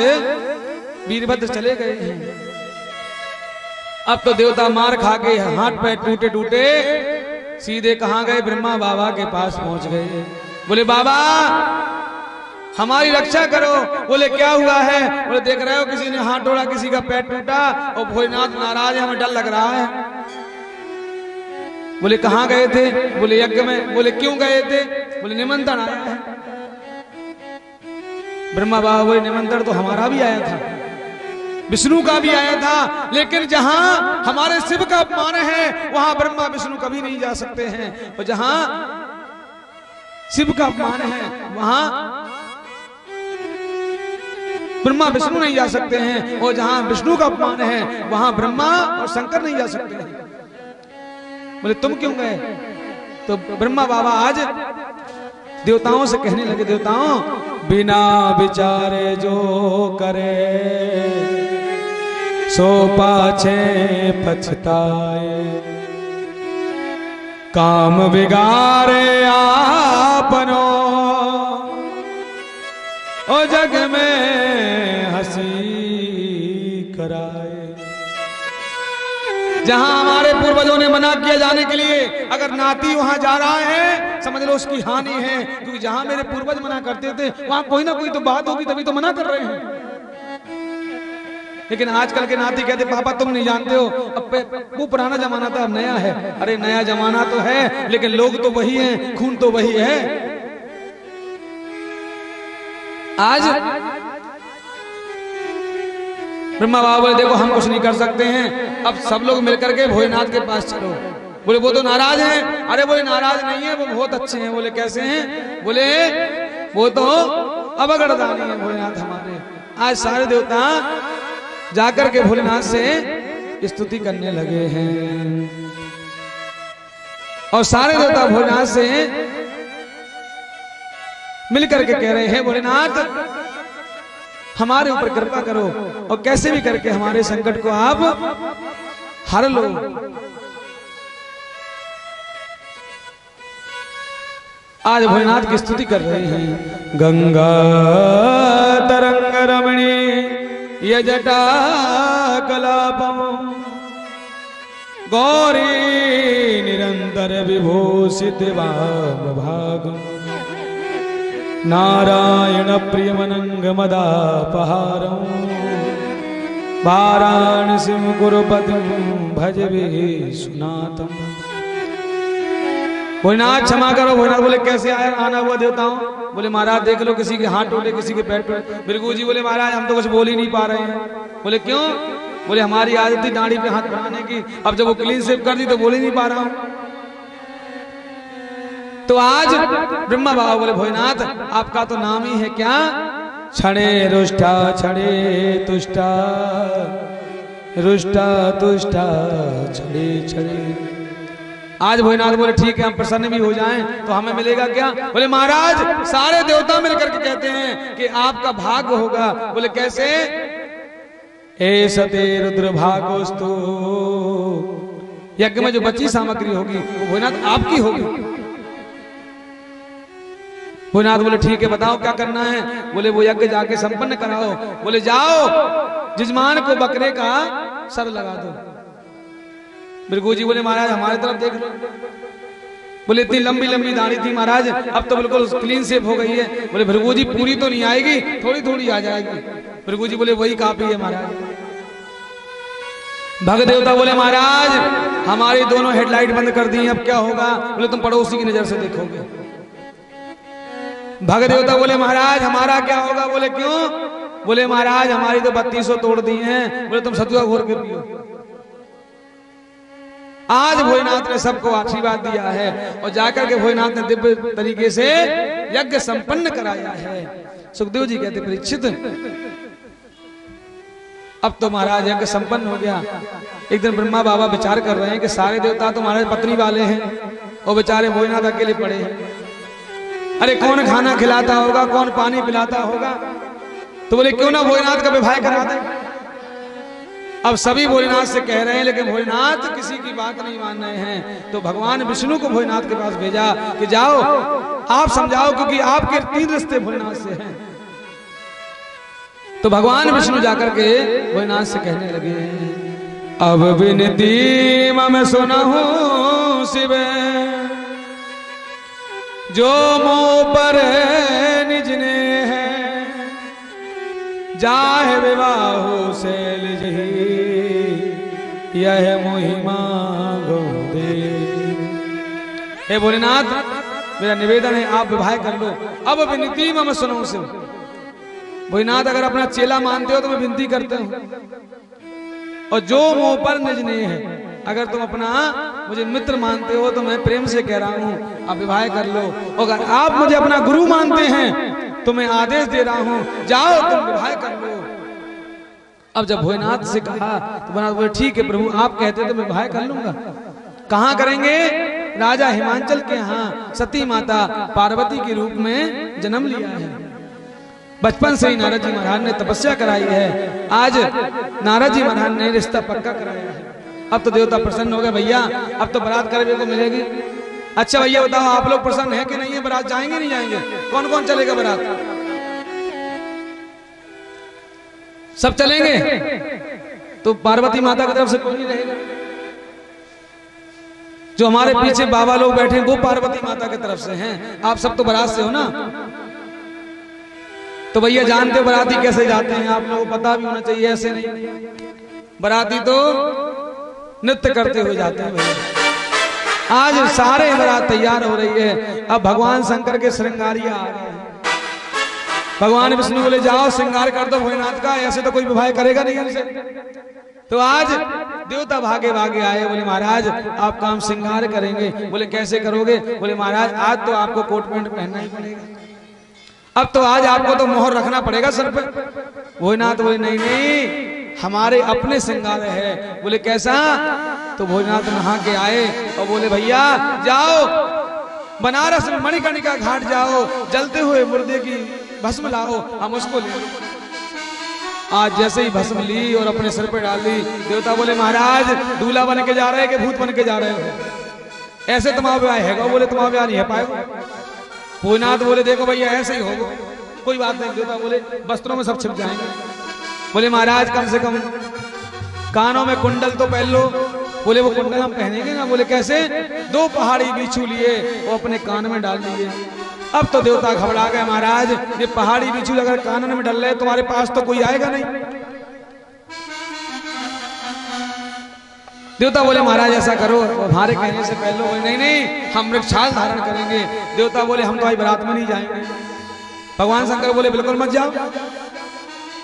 वीरभद्र चले गए हैं। अब तो देवता मार खा के हाथ पैर टूटे टूटे सीधे कहां गए? ब्रह्मा बाबा के पास पहुंच गए। बोले बाबा हमारी रक्षा करो। बोले क्या हुआ है? बोले देख रहे हो किसी ने हाथ तोड़ा, किसी का पैर टूटा और भोलेनाथ नाराज है, हमें डर लग रहा है। बोले कहां गए थे? बोले यज्ञ में। बोले क्यों गए थे? बोले निमंत्रण आया है। ब्रह्मा बाबा बोले निमंत्रण तो हमारा भी आया था, विष्णु का भी आया था, लेकिन जहां हमारे शिव का अपमान है वहां ब्रह्मा विष्णु कभी नहीं जा सकते हैं, और जहां शिव का अपमान है वहां ब्रह्मा विष्णु नहीं जा सकते हैं, और जहां विष्णु का अपमान है वहां ब्रह्मा और शंकर नहीं जा सकते हैं। बोले तुम क्यों गए? तो ब्रह्मा बाबा आज देवताओं से कहने लगे, देवताओं बिना विचारे जो करे सो पाछे पछताए, काम बिगाड़े आपनो ओ जग में हंसी कराए। जहां हमारे पूर्वजों ने मना किया जाने के लिए, अगर नाती वहां जा रहा है समझ लो उसकी हानि है, क्योंकि जहां मेरे पूर्वज मना करते थे वहां कोई ना कोई तो बात होगी, तभी तो मना कर रहे हैं। लेकिन आजकल के नाती कहते पापा तुम नहीं जानते हो, अब वो पुराना जमाना था अब नया है। अरे नया जमाना तो है लेकिन लोग तो वही हैं, खून तो वही है। आज ब्रह्मा बाबा बोले देखो हम कुछ नहीं कर सकते हैं, अब सब लोग मिलकर के भोलेनाथ के पास चलो। बोले वो तो नाराज हैं। अरे बोले नाराज नहीं है, वो बहुत अच्छे हैं। बोले कैसे हैं? बोले वो तो अवगढ़दानी है भोलेनाथ हमारे। आज सारे देवता जाकर के भोलेनाथ से स्तुति करने लगे हैं, और सारे देवता भोलेनाथ से मिलकर के कह रहे हैं भोलेनाथ हमारे ऊपर कृपा करो और कैसे भी करके हमारे संकट को आप हर लो। आज भोलेनाथ की स्तुति कर रहे हैं। गंगा तरंग रमणी ये जटा कलापम गौरी निरंतर विभूषित भाग नारायण प्रियमनंग मदापहारं वाराणसीं गुरुपतिं भज विश्वनाथं। भोलेनाथ क्षमा करो। भोलेनाथ बोले कैसे आना हुआ देवताओं? बोले महाराज देख लो किसी के हाथ टूटे, किसी के पैर टूटे। भृगु जी बोले महाराज हम तो कुछ बोल ही नहीं पा रहे हैं। बोले क्यों? बोले हमारी आदत थी दाढ़ी पे हाथ बढ़ाने की, अब जब वो क्लीन शेव कर दी तो बोल ही नहीं पा रहा हूं। तो आज ब्रह्मा बाबा बोले भोलेनाथ आपका तो नाम ही है क्या? क्षणे रुष्टा क्षणे तुष्टा रुष्टा तुष्टा क्षणे क्षणे। आज भोलेनाथ बोले ठीक है हम प्रसन्न भी हो जाएं तो हमें मिलेगा क्या? बोले महाराज सारे देवता मिलकर के कहते हैं कि आपका भाग्य होगा। बोले कैसे? ए सते रुद्र भागोस्तु, यज्ञ में जो बची सामग्री होगी वो भोलेनाथ आपकी होगी। भोलेनाथ बोले ठीक है बताओ क्या करना है? बोले वो यज्ञ जाके संपन्न कराओ। बोले जाओ जजमान को बकरे का सर लगा दो। भृगु जी बोले महाराज हमारे तरफ देख लो। बोले इतनी लंबी लंबी दाढ़ी थी महाराज, अब तो बिल्कुल क्लीन शेव हो गई है। बोले भृगु जी पूरी तो नहीं आएगी, थोड़ी थोड़ी आ जाएगी। भृगु जी बोले वही काफी है महाराज। भग देवता बोले महाराज हमारी दोनों हेडलाइट बंद कर दी, अब क्या होगा? बोले तुम पड़ोसी की नजर से देखोगे। भग देवता बोले महाराज हमारा क्या होगा? बोले क्यों? बोले महाराज हमारी तो 3200 तोड़ दी हैं। बोले तुम सतुआ घोर के पियो। आज भोलेनाथ ने सबको आशीर्वाद दिया है और जाकर के भोलेनाथ ने दिव्य तरीके से यज्ञ संपन्न कराया है। सुखदेव जी कहते परीक्षित, अब तो महाराज यज्ञ संपन्न हो गया। एक दिन ब्रह्मा बाबा विचार कर रहे हैं कि सारे देवता तो महाराज पत्नी वाले हैं और बेचारे भोजनाथ अकेले पड़े हैं। अरे कौन खाना खिलाता होगा, कौन पानी पिलाता होगा? तो बोले क्यों ना भोजनाथ का विवाह करा दे। अब सभी भोजनाथ से कह रहे हैं, लेकिन भोजनाथ किसी की बात नहीं मान रहे हैं। तो भगवान विष्णु को भोजनाथ के पास भेजा कि जाओ आप समझाओ, क्योंकि आपके 3 रिश्ते भोजनाथ से हैं। तो भगवान विष्णु जाकर के भोजनाथ से कहने लगे, अब विनती मैं सुनहु शिव, जो मुँह पर निज ने है, जाहे विवाह शैल जी, यह मोहि मांगो दे। हे भोलेनाथ, मेरा निवेदन है आप विवाह कर लो। अब विनती मैं सुनहु शिव। भोलेनाथ, अगर अपना चेला मानते हो तो मैं विनती करता हूं, और जो मुंह पर निज ने है, अगर तुम अपना मुझे मित्र मानते हो तो मैं प्रेम से कह रहा हूं आप विवाह कर लो। अगर आप मुझे अपना गुरु मानते हैं तो मैं आदेश दे रहा हूं, जाओ तुम विवाह कर लो। अब जब भोलेनाथ से कहा तो भोलेनाथ बोले, ठीक है प्रभु, आप कहते तो मैं विवाह कर लूंगा। कहां करेंगे? राजा हिमांचल के यहाँ सती माता पार्वती के रूप में जन्म लिया है। बचपन से ही नारद जी महाराज ने तपस्या कराई है। आज नारद जी महाराज ने रिश्ता पक्का कराया है। अब तो देवता प्रसन्न हो गए, भैया अब तो बारात करने को मिलेगी। अच्छा भैया बताओ, आप लोग प्रसन्न है कि नहीं है? बारात जाएंगे नहीं जाएंगे? कौन कौन चलेगा बारात? सब चलेंगे? तो पार्वती माता की तरफ से कोई नहीं रहेगा। जो हमारे पीछे बाबा लोग बैठे हैं वो पार्वती माता की तरफ से हैं। आप सब तो बारात से हो ना? तो भैया जानते हो बाराती कैसे जाते हैं, आप लोगों को पता भी होना चाहिए। ऐसे नहीं, बाराती तो नृत्य करते हुए जाते हैं भैया। आज सारे बारात तैयार हो रही है। अब भगवान शंकर के श्रृंगारिया आ गए हैं। भगवान विष्णु बोले, जाओ श्रृंगार कर दो भोलेनाथ का, ऐसे तो कोई विवाह करेगा नहीं हमसे। तो आज देवता भागे भागे आए। बोले महाराज आप काम श्रृंगार करेंगे? बोले कैसे करोगे? बोले महाराज आज तो आपको कोट पैंट पहनना ही पड़ेगा। अब तो आज आपको तो मोहर रखना पड़ेगा सर पे। भोलेनाथ बोले नहीं नहीं, हमारे अपने श्रृंगार है। बोले कैसा? तो भोलेनाथ नहा के आए और बोले भैया जाओ बनारस में मणिकर्णिका घाट जाओ, जलते हुए मुर्दे की भस्म लाओ, हम उसको ले। आज जैसे ही भस्म ली और अपने सिर पे डाल ली, देवता बोले महाराज दूल्हा बन के जा रहे हैं कि भूत बन के जा रहे हो? ऐसे तुम्हारा ब्याह है? बोले तुम्हारा ब्याह नहीं है पाएगा। भोलेनाथ बोले देखो भैया ऐसे ही होगा, कोई बात नहीं। देवता बोले वस्त्रों में सब छिप जाएंगे। बोले महाराज कम से कम कानों में कुंडल तो पहन लो। बोले वो कुंडल हम पहनेंगे ना। बोले कैसे? 2 पहाड़ी बिच्छू लिए वो अपने कान में डाल दिए। अब तो देवता घबरा गए, महाराज ये पहाड़ी बिच्छू अगर कानन में डल रहे तुम्हारे पास तो कोई आएगा नहीं। देवता बोले महाराज ऐसा करो हमारे कहने से पहले। बोले नहीं नहीं हम वृक्षाल धारण करेंगे। देवता बोले हम तो आज बारात में नहीं जाएंगे। भगवान शंकर बोले बिल्कुल मत जाओ।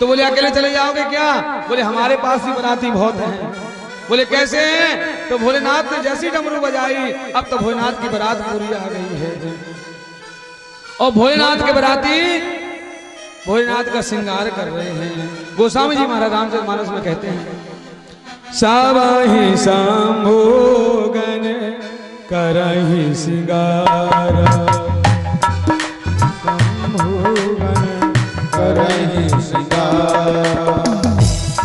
तो बोले अकेले चले जाओगे क्या? बोले हमारे पास ही बाराती बहुत हैं। बोले कैसे हैं? तो भोलेनाथ ने जैसी डमरू बजाई, अब तो भोलेनाथ की बारात पूरी आ गई है। और भोलेनाथ के बाराती भोलेनाथ का श्रृंगार कर रहे हैं। गोस्वामी जी महाराज रामचरितमानस में कहते हैं, सावहि शंभुगन करहि श्रृंगार, शंभुगन करहि श्रृंगार,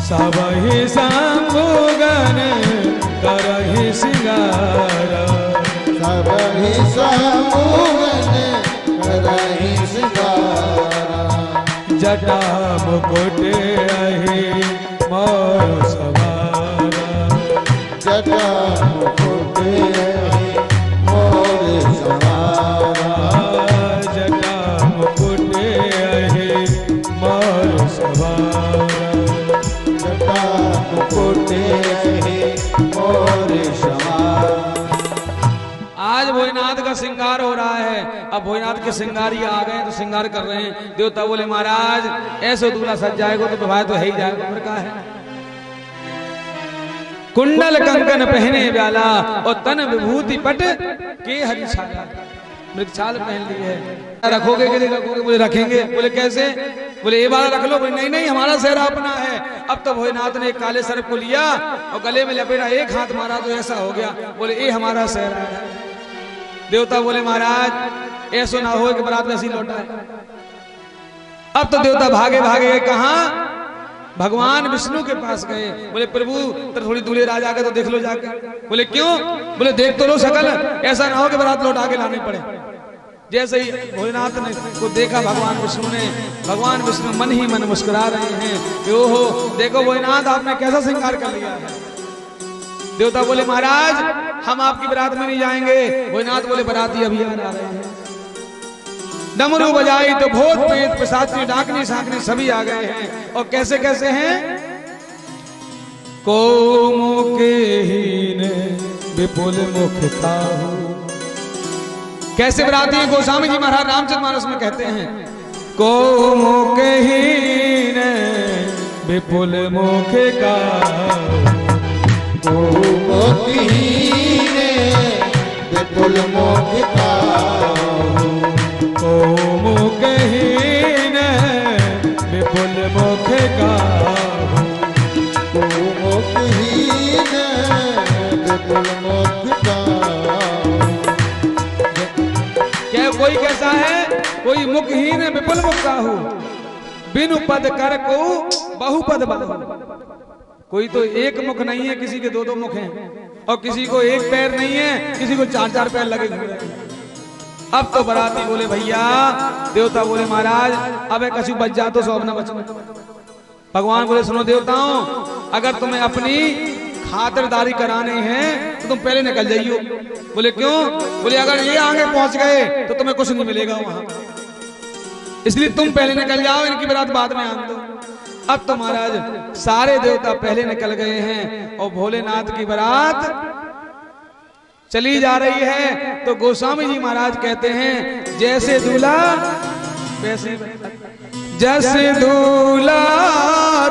सावहि शंभुगन करहि श्रृंगार, सावहि शंभुगन करहि श्रृंगार, जटा मुकुट अहि मोर सवारा, जटा मुकुट अहि मोर सवारा, जटा मुकुट अहि मोर सवारा, जटा मुकुट अहि मोर सवारा। आज भोलेनाथ का श्रृंगार हो रहा है। अब भोलेनाथ के श्रृंगारी आ गए तो श्रृंगार कर रहे हैं। देवता बोले महाराज ऐसे दूल्हा सज जाएगा तो विवाह तो है ही जाएगा। उम्र का है कुंडल कंकन पहने व्याला और तन विभूति पट के हरि छाया। मृगछाल पहन ली है। रखोगे कि नहीं रखोगे? बोले रखेंगे। बोले कैसे? बोले ये वाला रख लो। बोले नहीं नहीं, हमारा सेहरा अपना है। अब तो भोलेनाथ ने एक काले सर्प को लिया और गले में लपेटा, एक हाथ मारा तो ऐसा हो गया। बोले ये हमारा सेहरा है। देवता बोले महाराज ऐसा ना हो कि बारात में ऐसी लौटा है। अब तो देवता भागे भागे कहाँ? भगवान विष्णु के पास गए। बोले प्रभु थोड़ी दूल्हे राज आ गए तो देख लो जाके। बोले क्यों? बोले देख तो लो शकल, ऐसा ना हो कि बारात लौटा के लानी पड़े। जैसे ही भोलेनाथ ने को देखा भगवान विष्णु ने, भगवान विष्णु मन ही मन मुस्कुरा रहे हैं कि ओहो देखो भोलेनाथ आपने कैसा श्रृंगार कर लिया है। देवता बोले महाराज हम आपकी बारात में नहीं जाएंगे। भोलेनाथ बोले बाराती अभी आ रहे हैं। डमरू बजाई तो भूत प्रेत पिशाची डाकनी साकनी सभी आ गए हैं। और कैसे कैसे हैं? को मुखहीन विपुल मुख ताहू। कैसे बराती हैं? गोस्वामी जी महाराज रामचरितमानस में कहते हैं को मुखहीन विपुल मुख का, को मुखहीन विपुल मुख का, को मुखहीन विपुल मुख का, को मुखहीन विपुल मुख का। क्या कोई कैसा है? कोई मुखहीन विपुल मुख का हो, बिनु पद कर को बहुपद बाहु। कोई तो एक मुख नहीं है, किसी के दो दो मुख हैं, और किसी को एक पैर नहीं है, किसी को चार चार पैर लगे हुए हैं। अब तो बराती बोले भैया, देवता बोले महाराज अब एक कछु बच जा तो सब न बच। भगवान बोले सुनो देवताओं, अगर तुम्हें अपनी खातिरदारी कराने हैं तो तुम पहले निकल जाइयो। बोले क्यों? बोले अगर ये आगे पहुंच गए तो तुम्हें कुछ नहीं मिलेगा वहां, इसलिए तुम पहले निकल जाओ, इनकी बारात बाद में आन दो। अब तो महाराज सारे देवता पहले निकल गए हैं और भोलेनाथ की बारात चली जा रही है। तो गोस्वामी जी महाराज कहते हैं जैसे दूल्हा वैसे, जैसे दूल्हा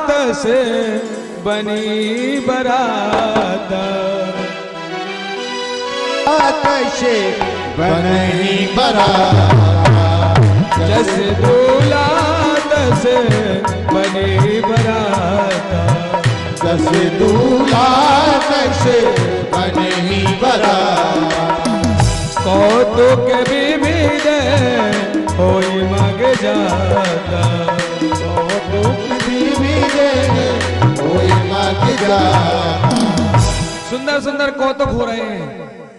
तैसे बनी बारात, कैसे बनी बारात, जैसे दूल्हा तैसे बनी बारात, जैसे दूल्हा कैसे बनी बारात। कौतुक विविध होई मग जाता, कौतुक विविध होई मग जाता। सुंदर सुंदर कौतुक हो रहे हैं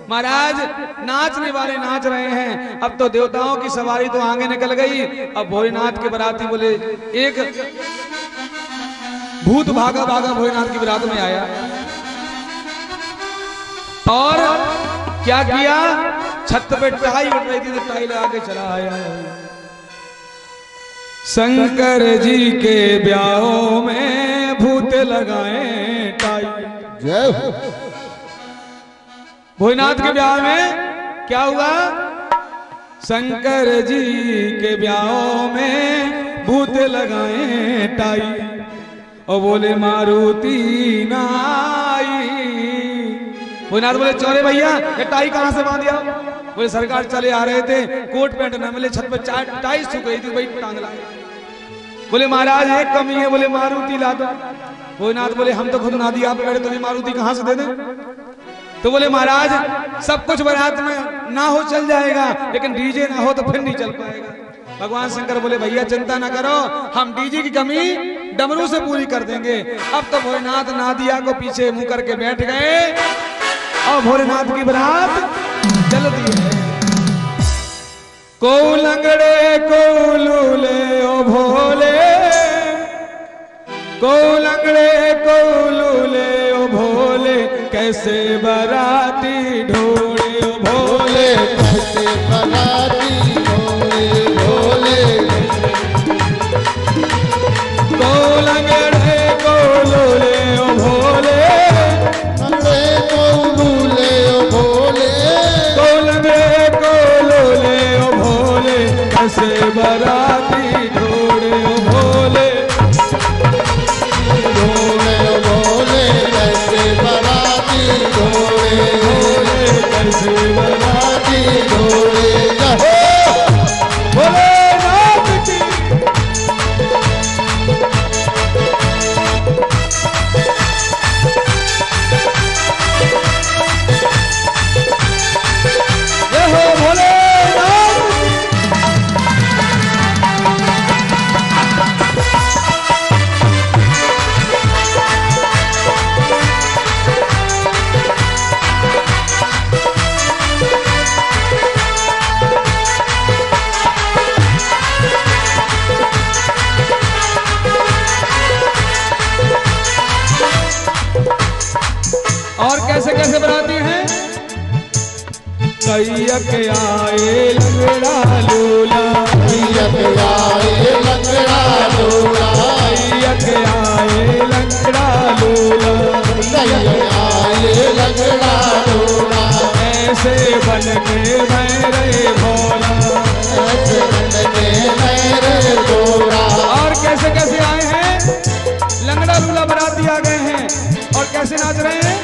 महाराज, नाचने वाले नाच रहे हैं। अब तो देवताओं की सवारी तो आगे निकल गई। अब भोलेनाथ के बाराती बोले, एक भूत भागा भागा भोलेनाथ की बारात में आया और क्या किया? छत पे टाई उठ रही थी तो टाई लगा के चला आया। शंकर जी के ब्याहों में भूत लगाए टाई। जय हो। भोलेनाथ के ब्याह में क्या हुआ? शंकर जी के ब्याहों में भूत लगाए टाई और बोले मारुति नाई। भोलेनाथ बोले चौरे भैया ये टाई कहां से बांध दिया? बोले सरकार चले आ रहे थे, कोट पैंट न मिले, छत पे टाई सूख गई थी, भाई टांग लाए। बोले महाराज एक कमी है, बोले मारुति ला दो। भोलेनाथ बोले हम तो खुद ना दिया पे बैठे, तुम्हें मारुति कहां से दे दें? तो बोले महाराज सब कुछ बारात में ना हो चल जाएगा, लेकिन डीजे ना हो तो फिर नहीं चल पाएगा। भगवान शंकर बोले भैया चिंता ना करो, हम डीजे की कमी डमरू से पूरी कर देंगे। अब तो भोलेनाथ नादिया को पीछे मुंह करके बैठ गए और भोलेनाथ की बारात चल दी है। को लंगड़े को लूले ओ भोले, को लंगड़े को लूले ओ भोले, कैसे बाराती ढोले ओ भोले, कैसे बाराती ढोले भोले। को लंगड़े को लूले ओ भोले, लंगड़े को लूले ओ भोले, को लंगड़े को लूले ओ भोले, कैसे बाराती ढोले ओ भोले, ढोले ओ भोले, कैसे बाराती ढोले भोले, कैसे बाराती ढोले। जय और कैसे कैसे बनाती हैं? कैयक आए लंगड़ा लूला, कैयक आए लंगड़ा लूला, कैयक आए लंगड़ा लूला, कैयक आए लंगड़ा लूला। ऐसे बन के मैं रे भोला, ऐसे बन के मैं रे भोला। और कैसे कैसे आए हैं? लंगड़ा लूला बराती आ गए हैं और कैसे नाच रहे हैं?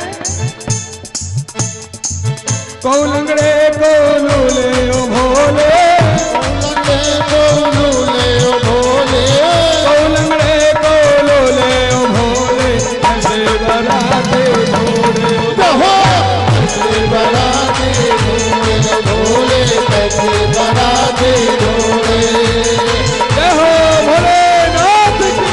को लंगड़े को लूले ओ भोले, लंगड़े को लूले ओ भोले, को लंगड़े को लूले ओ भोले, ऐसे बराती भोले कहो कैसे बराती भोले भोले, कैसे बराती भोले। जय हो भोलेनाथ की।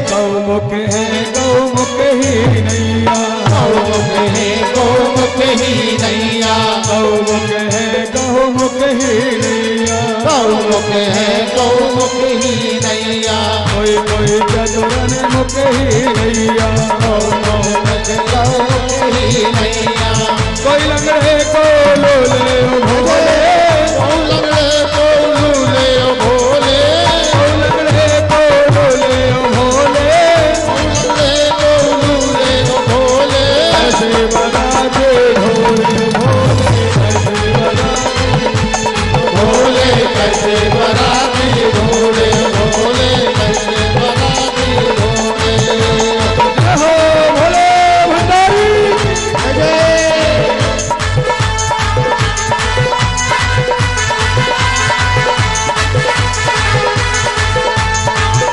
गौमुख है गौमुख ही नैया, गौमुख है गौमुख ही नैया, गौमुख है गौमुख ही नैया, गौमुख है गौमुख ही नैया। कोई कोई चतुरन मुख ही नैया, गौमुख गौमुख ही नैया। कोई लंगड़े को लोले ओ भोले, कोई लंगड़े को लूले ओ भोले, कोई लंगड़े को लोले ओ भोले, लंगड़े को लूले ओ भोले। ऐसे बराते भोले भोले, ऐसे बराते भोले कैसे बराती भोले भोले, कैसे बराती भोले। जय हो भोले भंडारी।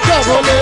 क्या बोले?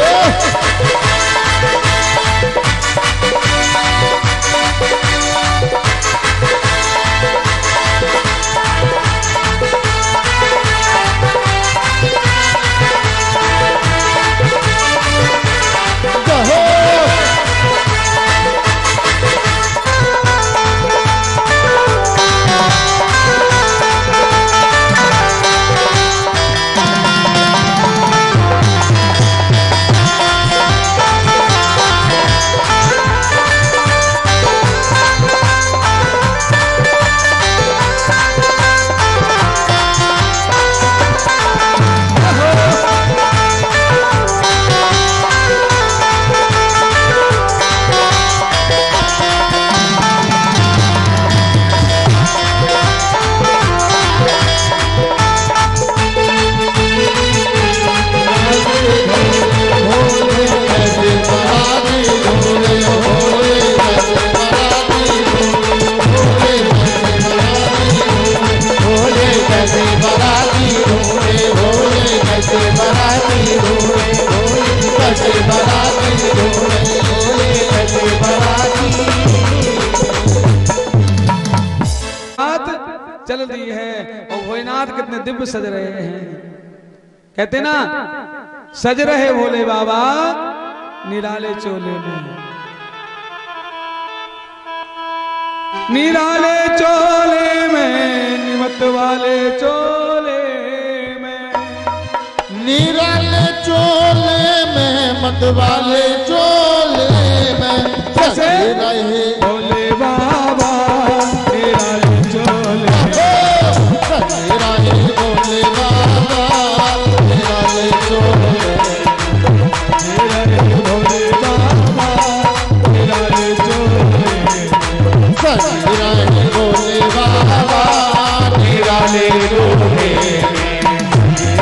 चल रही है और भोलेनाथ कितने दिव्य सज रहे हैं। कहते ना सज रहे भोले बाबा निराले चोले में, निराले चोले में, निमत वाले चोले में, निराले चोले में, मत वाले चोले में कैसे रहे भोले बाबा निराले चोले में, रहे भोले बाबा निराले चोले में, निराले भोले बाबा निराले चोले में, रहे भोले बाबा निराले चोले में,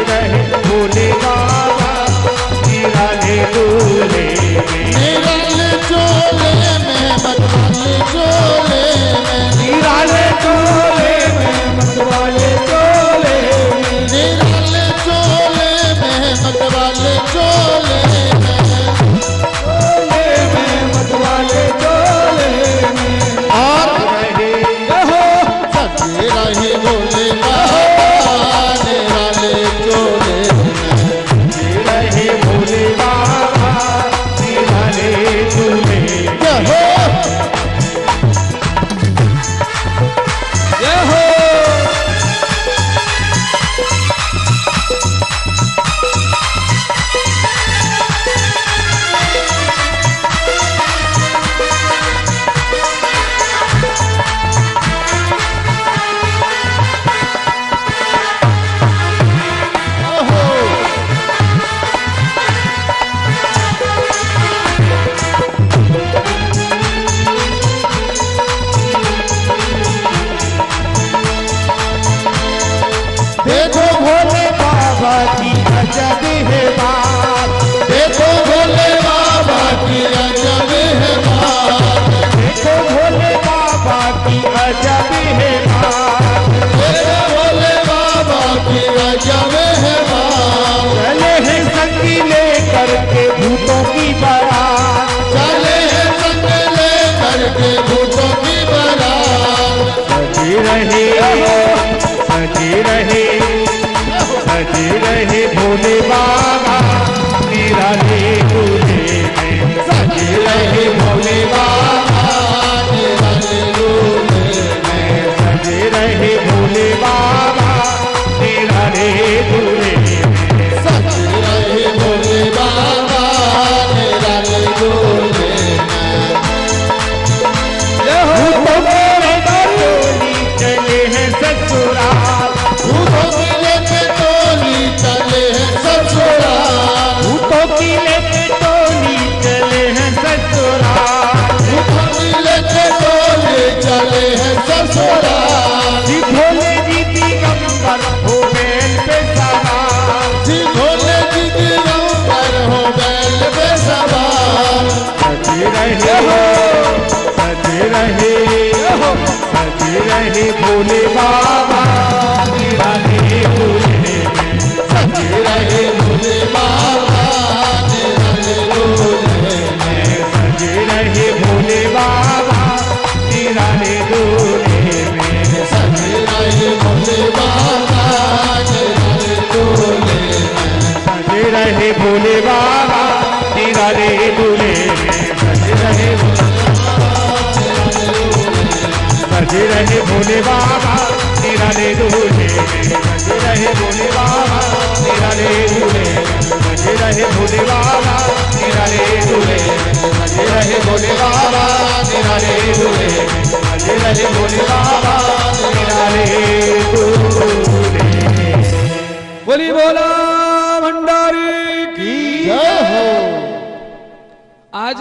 रहे भोले बाबा निराले चोले में, निराले चोले में। भोले बाबा निराले दूल्हे में सजे रहे भोले बाबा निराले दूल्हे में सजे रहे भोले बाबा निराले दूल्हे में सजे रहे भोले बाबा निराले दूल्हे में सजे रहे भोले बाबा निराले दूल्हे में सजे रहे सजे रहे भोले बाबा निराले दूल्हे में सजे रहे भोले बाबा निराले दूल्हे सजे रहे भोले बाबा निराले दूल्हे सजे रहे भोले बाबा निराले दूल्हे सजे रहे भोले बाबा निराले दूल्हे। बोली बोला भंडारी की जय हो। आज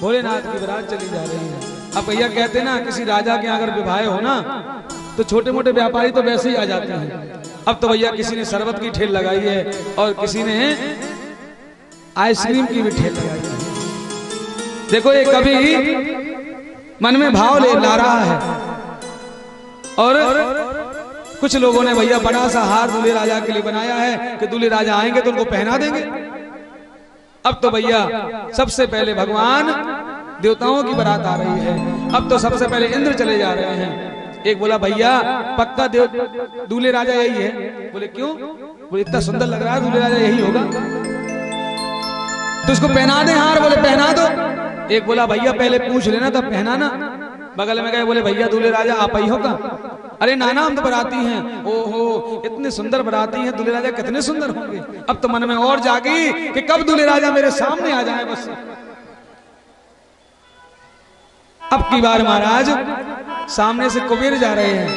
भोलेनाथ की बारात चली जा रही है। अब भैया कहते ना किसी राजा के अगर विवाह हो ना तो छोटे मोटे व्यापारी तो वैसे ही आ जाते हैं। अब तो भैया किसी ने शरबत की ठेल लगाई है और किसी ने आइसक्रीम की भी ठेल लगाई है। देखो ये कभी मन में भाव ला रहा है और कुछ लोगों ने भैया बड़ा सा हार दूल्हे राजा के लिए बनाया है कि दूल्हे राजा आएंगे तो उनको पहना देंगे। अब तो भैया सबसे पहले भगवान देवताओं की बारात आ रही है। अब तो सबसे पहले इंद्र चले जा रहे हैं। एक बोला भैया पक्का दूल्हे राजा यही है। बोले क्यों? बोले इतना सुंदर लग रहा है दूल्हे राजा यही होगा तो उसको पहना दे हार। बोले पहना दो। एक बोला भैया पहले पूछ लेना तब पहनाना। बगल में गए बोले भैया दूल्हे राजा आप ही होगा। अरे नाना हम तो बराती हैं। ओहो इतने सुंदर बराती हैं दूल्हे राजा कितने सुंदर होंगे। अब तो मन में और जागी कि कब दूल्हे राजा मेरे सामने आ जाए बस। अब की बार महाराज सामने से कुबेर जा रहे हैं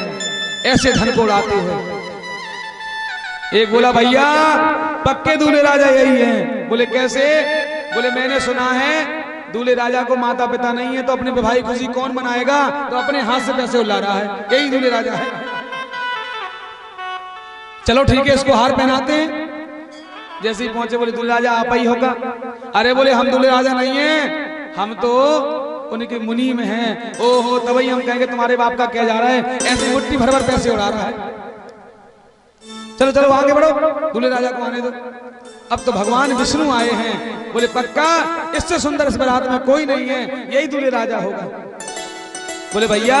ऐसे धन को उड़ाते हुए। एक बोला भैया पक्के दूल्हे राजा यही हैं। बोले कैसे? बोले मैंने सुना है दूल्हे राजा को माता पिता नहीं है तो अपने भाई खुशी कौन मनाएगा तो अपने हाथ से पैसे उड़ा रहा है यही दूल्हे राजा है। चलो ठीक है इसको हार पहनाते हैं। जैसे ही पहुंचे बोले दूल्हे राजा आप ही होगा। अरे बोले हम दूल्हे राजा नहीं है हम तो उनके मुनि में हैं। ओहो तभी हम कहेंगे तुम्हारे बाप का क्या जा रहा है ऐसे मुट्ठी भर भर पैसे उड़ा रहा है। चलो चलो आगे बढ़ो दूल्हे राजा को आने दो। अब तो भगवान विष्णु आए हैं। बोले पक्का इससे सुंदर इस बारात में कोई नहीं है यही दूल्हे राजा होगा। बोले भैया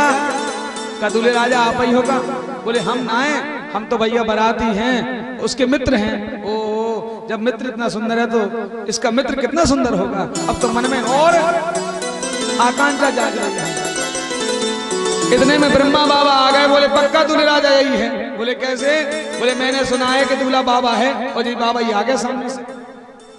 का दूल्हे राजा आप ही होगा। बोले हम ना है हम तो भैया बाराती हैं उसके मित्र हैं। ओ जब मित्र इतना सुंदर है तो इसका मित्र कितना सुंदर होगा। अब तो मन में और आकांक्षा जाग रही है। इतने में ब्रह्मा बाबा आ गए। बोले पक्का दूल्हे राजा यही है। बोले कैसे? बोले मैंने सुना है कि दूल्हा बाबा है और जी बाबा ही आ गए सामने से।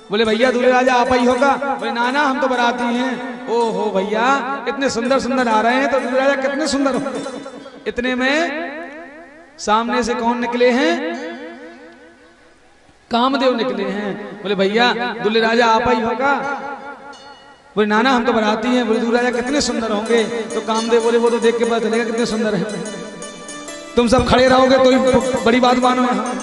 बोले भैया दूल्हे राजा आप ही होगा। बोले नाना हम तो बराती हैं। ओहो भैया इतने सुंदर सुंदर आ रहे हैं तो दूल्हे राजा कितने सुंदर होंगे। इतने में सामने से कौन निकले हैं? कामदेव निकले हैं। बोले भैया दूल्हे राजा आप ही होगा। बोले नाना हम तो बराती हैं। बोले दूल्हे राजा कितने सुंदर होंगे। तो कामदेव बोले वो तो देख के पता चलेगा कितने सुंदर हैं। तुम सब खड़े रहोगे तो ही बड़ी बात मानो यहाँ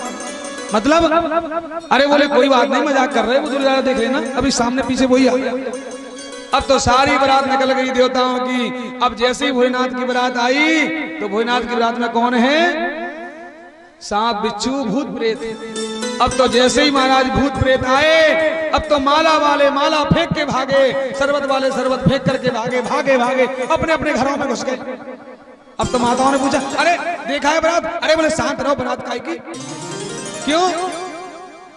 मतलब। अरे बोले कोई बात नहीं मजाक कर रहे वो दूल्हे राजा देख लेना अभी सामने पीछे वही आ गया। अब तो सारी बारात निकल गई देवताओं की। अब जैसे ही भोलेनाथ की बारात आई तो भोलेनाथ की बारात में कौन है? सांप बिच्छू भूत प्रेत। अब तो जैसे ही महाराज भूत प्रेत आए अब तो माला वाले माला फेंक के भागे शरबत वाले शरबत फेंक करके भागे भागे भागे अपने अपने घरों में घुस गए। अब तो माताओं ने पूछा अरे देखा है बारात? अरे बोले शांत रहो बारात काय की क्यों?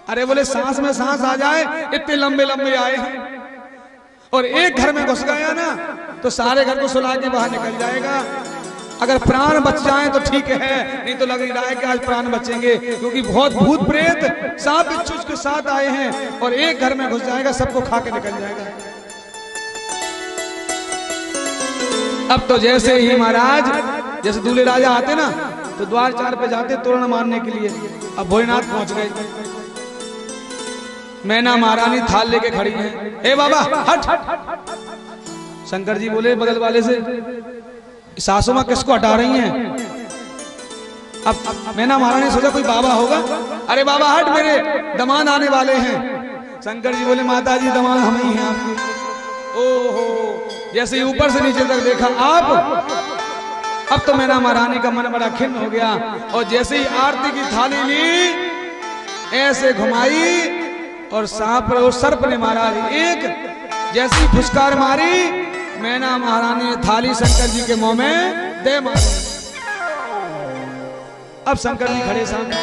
अरे बोले सांस में सांस आ जाए इतने लंबे लंबे आए हैं और एक घर में घुस गया ना तो सारे घर को सुला के बाहर निकल जाएगा। अगर प्राण बच जाएं तो ठीक है नहीं तो लग रहा है कि आज प्राण बचेंगे क्योंकि बहुत भूत प्रेत सांप बिच्छू के साथ आए हैं और एक घर में घुस जाएगा सबको खा के निकल जाएगा। अब तो जैसे ही महाराज जैसे दूल्हे राजा आते ना तो द्वार चार पे जाते तोरण मारने के लिए। अब भोलेनाथ पहुंच गए। मैना महारानी थाल लेके खड़ी है। ए बाबा हट। शंकर जी बोले बगल वाले से सासू मां किसको हटा रही हैं? अब मैना महारानी सोचा कोई बाबा होगा। अरे बाबा हट मेरे दमाद आने वाले हैं। शंकर जी बोले माता जी दमाद हम ही हैं आपके। ओहो जैसे ऊपर से नीचे तक देखा आप अब तो मैना महारानी का मन बड़ा खिन्न हो गया और जैसे ही आरती की थाली ली ऐसे घुमाई और सांप और सर्प ने मारा एक, जैसी फुसकार मारी मैना महारानी ने थाली शंकर जी के मुंह में दे मारी। अब शंकर जी खड़े सामने,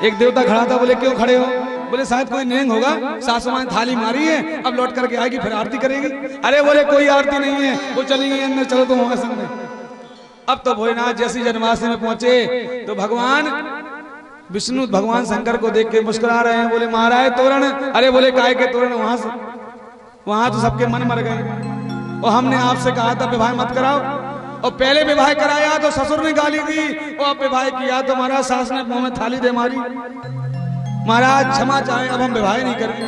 एक देवता खड़ा था, बोले क्यों खड़े हो? बोले शायद कोई नेंग होगा, सासू मां ने थाली मारी है, अब लौट करके आएगी फिर आरती करेगी। अरे बोले कोई आरती नहीं है, वो चली गई अंदर, चलो तुम वहां संग में। अब तो भोलेनाथ जैसी जन्माष्टमी में पहुंचे तो भगवान विष्णु भगवान शंकर को देख के मुस्कुरा रहे हैं, बोले महाराज तोरण। अरे बोले काय के तोरण? वहां तो सबके मन मर गए और हमने आपसे कहा था विवाह मत कराओ, और पहले विवाह कराया तो ससुर ने गाली दी, और अब विवाह किया तो महाराज सास ने मुंह में थाली दे मारी। महाराज क्षमा चाहे, अब हम विवाह नहीं करेंगे।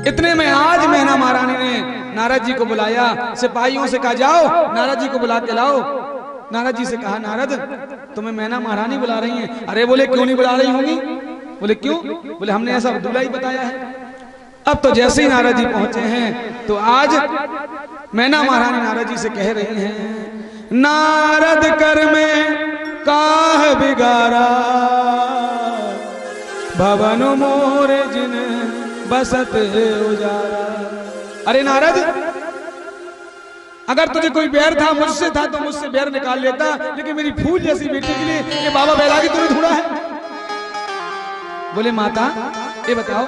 इतने में आज मैना महारानी ने नारद जी को बुलाया, सिपाहियों से कहा जाओ नारद जी को बुला के लाओ। नारद जी से कहा नारद तुम्हें मैना महारानी बुला रही हैं। अरे बोले क्यों नहीं बुला रही होंगी? बोले क्यों? बोले हमने ऐसा दूल्हा ही बताया है। अब तो जैसे ही नारद जी पहुंचे हैं तो आज मैना महारानी नारद जी से कह रही हैं, नारद कर में काह बिगारा भवन मोर जिन बसत उजारा। अरे नारद अगर तुझे कोई बैर था मुझसे था तो मुझसे बैर निकाल लेता, लेकिन मेरी फूल जैसी बेटी के लिए ये बाबा बैरागी तूने ढूंढा है। बोले माता ये बताओ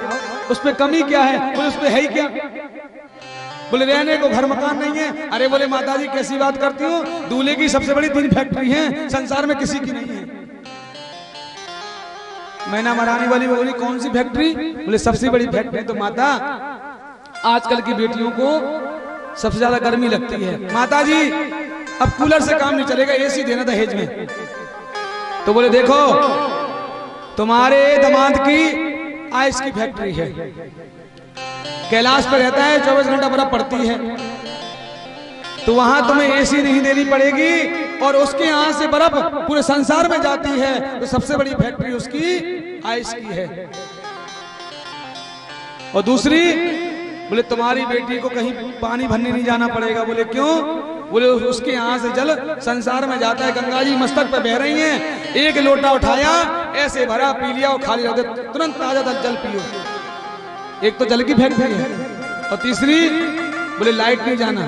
उस पे कमी क्या है? बोले उस पे है ही क्या? बोले रहने को घर मकान नहीं है। अरे बोले माता जी कैसी बात करती हो, दूल्हे की सबसे बड़ी 3 फैक्ट्री है, संसार में किसी की नहीं है। मैना महारानी वाली बोली कौन सी फैक्ट्री? बोले सबसे बड़ी फैक्ट्री तो माता आजकल की बेटियों को सबसे ज्यादा गर्मी लगती है, माता जी अब कूलर से काम नहीं चलेगा, एसी देना दहेज में। तो बोले देखो तुम्हारे दामाद की आइस की फैक्ट्री है, कैलाश पर रहता है, 24 घंटा बर्फ पड़ती है, तो वहां तुम्हें एसी नहीं देनी पड़ेगी और उसके यहां से बर्फ पूरे संसार में जाती है, तो सबसे बड़ी फैक्ट्री उसकी आइस की है। और दूसरी बोले तुम्हारी बेटी को कहीं पानी भरने नहीं जाना पड़ेगा। बोले क्यों? बोले उसके यहाँ से जल संसार में जाता है, गंगा जी मस्तक पे बह रही हैं, एक लोटा उठाया ऐसे भरा पी लिया और खाली रहते तुरंत ताजा जल पियो। एक तो जल की फैक्ट्री है और तीसरी बोले लाइट नहीं जाना।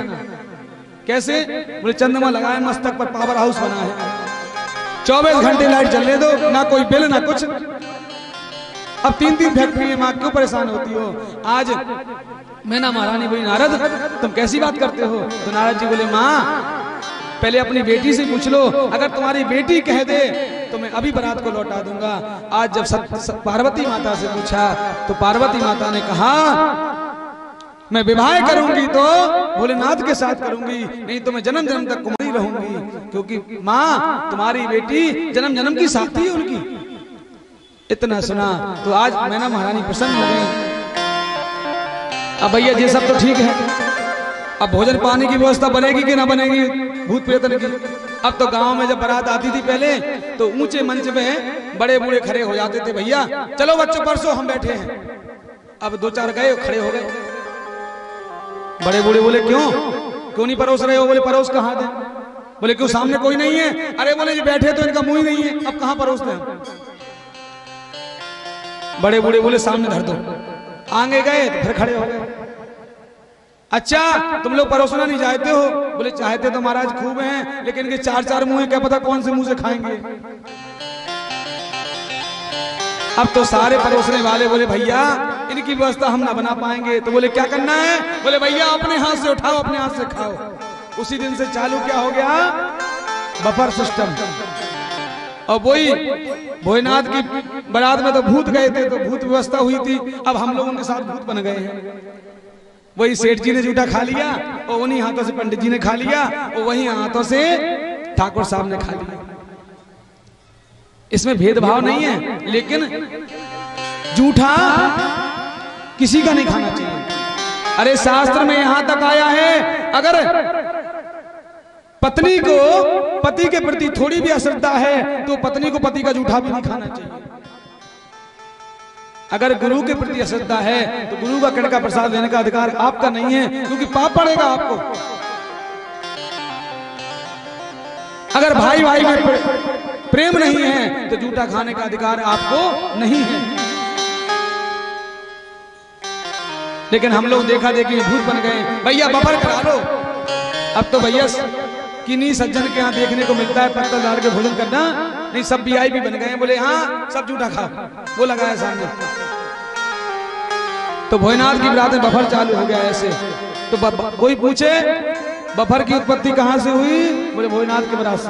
कैसे? बोले चंद्रमा लगाए मस्तक पर, पावर हाउस बना है, 24 घंटे लाइट चलने दो, ना कोई बिल ना कुछ। अब 3 फैक्ट्री है, माँ क्यों परेशान होती हो? आज मैना महारानी बोली नारद तुम कैसी बात करते हो? तो नारद जी बोले माँ पहले अपनी बेटी से पूछ लो, अगर तुम्हारी बेटी कह दे तो मैं अभी बारात को लौटा दूंगा। आज जब पार्वती माता से पूछा तो पार्वती माता ने कहा मैं विवाह करूंगी तो भोलेनाथ के साथ करूंगी, नहीं तो मैं जन्म जन्म तक कुमारी रहूंगी, क्योंकि माँ तुम्हारी बेटी जन्म जन्म की साथी है उनकी। इतना सुना तो आज मैना महारानी प्रसन्न हो गई। अब भैया ये सब तो ठीक है, अब भोजन पानी की व्यवस्था बनेगी कि ना बनेगी भूत प्रेतन की? अब तो गांव में जब बारात आती थी पहले तो ऊंचे मंच पे बड़े बूढ़े खड़े हो जाते थे, भैया चलो बच्चों परसों हम बैठे हैं। अब 2-4 गए खड़े हो गए। बड़े बूढ़े बोले क्यों नहीं परोस रहे हो? बोले परोस कहाँ दे? बोले क्यों सामने कोई नहीं है? अरे बोले जी बैठे तो इनका मुंह ही नहीं है, अब कहाँ परोस दें? बड़े बूढ़े बोले सामने धर दो। आगे गए तो फिर खड़े हो गए। अच्छा तुम लोग परोसना नहीं चाहते हो? बोले चाहते तो महाराज खूब हैं, लेकिन इनके 4-4 मुंह हैं, क्या पता कौन से मुंह से खाएंगे। अब तो सारे परोसने वाले बोले भैया इनकी व्यवस्था हम ना बना पाएंगे। तो बोले क्या करना है? बोले भैया अपने हाथ से उठाओ, अपने हाथ से खाओ। उसी दिन से चालू क्या हो गया? Buffer system. और वही भोलेनाथ की बारात में तो भूत गए थे तो भूत व्यवस्था हुई थी, अब हम लोग उनके साथ भूत बन गए हैं। वही सेठ जी ने जूठा खा लिया और उन्हीं हाथों से पंडित जी ने खा लिया और वही हाथों से ठाकुर साहब ने खा लिया। इसमें भेदभाव नहीं है, लेकिन जूठा किसी का नहीं खाना चाहिए। अरे शास्त्र में यहां तक आया है अगर पत्नी को पति के प्रति थोड़ी भी अश्रद्धा है तो पत्नी को पति का जूठा भी नहीं खाना चाहिए। अगर गुरु के प्रति अश्रद्धा है तो गुरु का कड़ का प्रसाद देने का अधिकार आपका नहीं है, क्योंकि पाप पड़ेगा आपको। अगर भाई भाई में प्रेम नहीं है तो जूठा खाने का अधिकार आपको नहीं है। लेकिन हम लोग देखा देखी भूत बन गए, भैया बफर करा लो। अब तो भैया किन्हीं सज्जन के यहाँ देखने को मिलता है पत्तल डाल के भोजन करना, नहीं सब वीआईपी बन गए हैं, बोले हाँ सब जूठा खाओ, वो लगाया सामने। तो भोजनाथ की बारात में बफर चालू हो गया ऐसे। तो कोई पूछे बफर की उत्पत्ति कहां से हुई, बोले भोजनाथ की बारात से।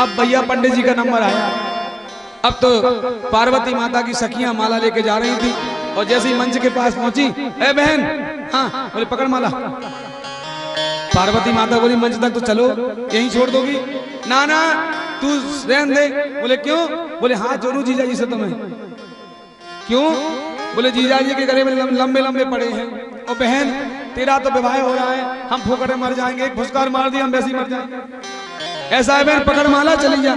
अब भैया पंडित जी का नंबर आया। अब तो पार्वती माता की सखियां माला लेके जा रही थी, और जैसे ही मंच के पास पहुंची, ए बहन, हाँ, बोले पकड़ माला। पार्वती माता बोली मंच तक तो चलो, यहीं छोड़ दोगी? ना ना तू रहने दे। बोले क्यों? बोले हाथ जोड़ू जीजा जी से तुम्हें। क्यों? बोले जीजा जी के गले में लंबे लंबे पड़े हैं। और बहन तेरा तो विवाह हो रहा है, हम फुकरे मर जाएंगे, एक फुसकार मार दिया हम वैसे ही मर जाएंगे। ऐसा है बहन, पकड़ माला चली जा।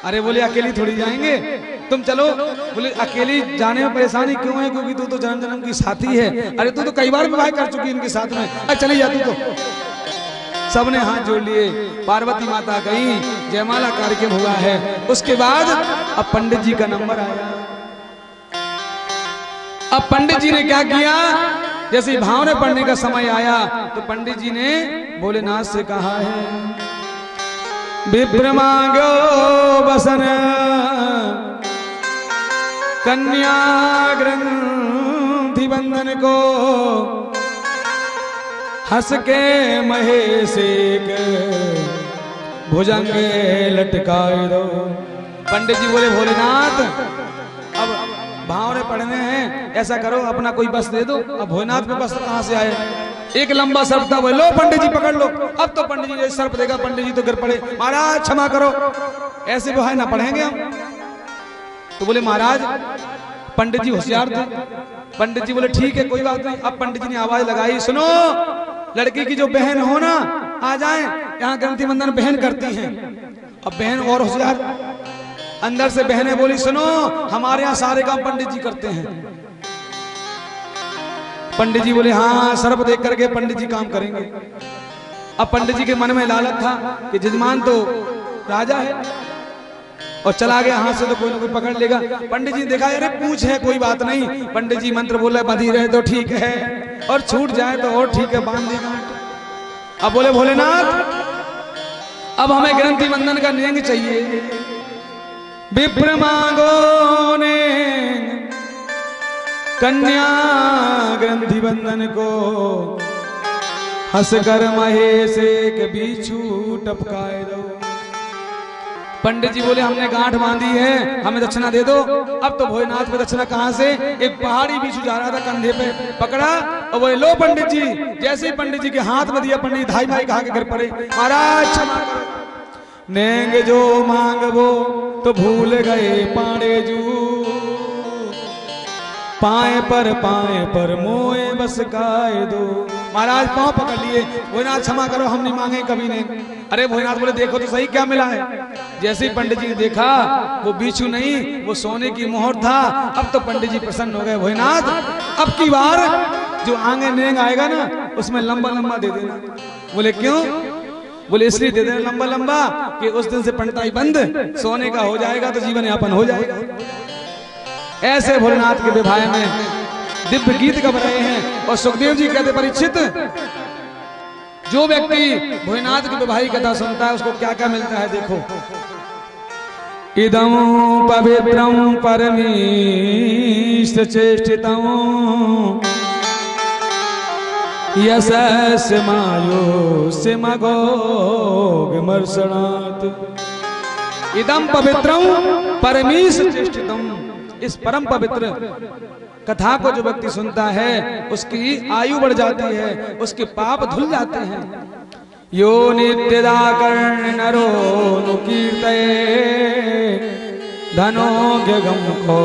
अरे बोले अकेली थोड़ी जाएंगे, तुम चलो। बोले अकेली जाने में परेशानी क्यों है? क्योंकि तू तो जन्म जन्म की साथी है। अरे तू तो कई बार विवाह कर चुकी इनके साथ में, अरे चली जा तू तो। सबने हाथ जोड़ लिए, पार्वती माता गई, जयमाला कार्यक्रम हुआ है। उसके बाद अब पंडित जी का नंबर आया। अब पंडित जी ने क्या किया, जैसे भावने पढ़ने का समय आया तो पंडित जी ने भोलेनाथ से कहा है, विप्र मांगो बसन कन्या ग्रंथि बंधन को, हंस के महेश भुजंग लटकाए दो। पंडित जी बोले भोलेनाथ अब भावने पढ़ने हैं, ऐसा करो अपना कोई बस दे दो। अब भोलेनाथ में बस कहां से आए? एक लंबा सर्प था, बोले लो पंडित जी पकड़ लो। अब तो पंडित जी ने सर्प देगा, पंडित जी तो गिर पड़े, महाराज क्षमा करो, ऐसे विवाह ना पढ़ेंगे हम। तो बोले महाराज, पंडित जी होशियार थे। पंडित जी बोले ठीक है कोई बात नहीं। अब पंडित जी ने आवाज लगाई, सुनो लड़की की जो बहन हो ना आ जाए, यहाँ ग्रंथि बंधन बहन करती हैं। अब बहन और होशियार, अंदर से बहनें बोली, सुनो हमारे यहाँ सारे काम पंडित जी करते हैं। पंडित जी बोले हाँ, सर्प देख करके पंडित जी काम करेंगे। अब पंडित जी के मन में लालच था कि जजमान तो राजा है, और चला गया हाथ से तो कोई ना कोई पकड़ लेगा। पंडित जी ने देखा अरे पूछ है कोई बात नहीं। पंडित जी मंत्र बोले बंधी रहे तो ठीक है, और छूट जाए तो और ठीक है, बांध देगा। अब बोले भोलेनाथ अब हमें ग्रंथि बंधन का नियम चाहिए। विप्र मांगो ने कन्या ग्रंथि बंधन को, हंस कर महेश एक बिच्छू टपकाए दो। पंडित जी बोले हमने गांठ बांधी है, हमें दक्षिणा दे दो। अब तो भोलेनाथ में दक्षिणा कहां से? एक पहाड़ी बिच्छू जा रहा था, कंधे पे पकड़ा और बोले लो पंडित जी। जैसे ही पंडित जी के हाथ में दिया, पंडित धाई भाई कहा के गिर पड़े, महाराज क्षमा करो, नेंगे जो मांगबो तो भूल गए पांडे जू, पाए पर मोए बस गाए दो। महाराज पांव पकड़ लिए, भोलेनाथ क्षमा करो हम नहीं मांगे कभी नहीं। अरे भोलेनाथ बोले देखो तो सही क्या मिला है। जैसे ही पंडित जी ने देखा वो बिच्छू नहीं, वो सोने की मोहर था। अब तो पंडित जी प्रसन्न हो गए, भोलेनाथ अब की बार जो आगे नेंग आएगा ना उसमें लंबा लंबा दे देना। बोले क्यों? बोले इसलिए दे देना लंबा लंबा कि उस दिन से पंडिताई बंद, सोने का हो जाएगा तो जीवन यापन हो जाएगा। ऐसे भोलेनाथ के विवाह में दिव्य गीत गा रहे हैं। और सुखदेव जी कहते परीक्षित, जो व्यक्ति भोलेनाथ की विवाह कथा सुनता है उसको क्या क्या मिलता है देखो। इदं पवित्रं परमीश चेष्टितं यशस्य मायोस्य मगोगमर्षणात्। इदं पवित्रं परमीश चेष्टितं, इस परम पवित्र कथा को जो व्यक्ति सुनता है उसकी आयु बढ़ जाती है, उसके पाप धुल जाते हैं। यो नित्यदा कर्ण नरो नुकीर्तये धनोज्ञगम को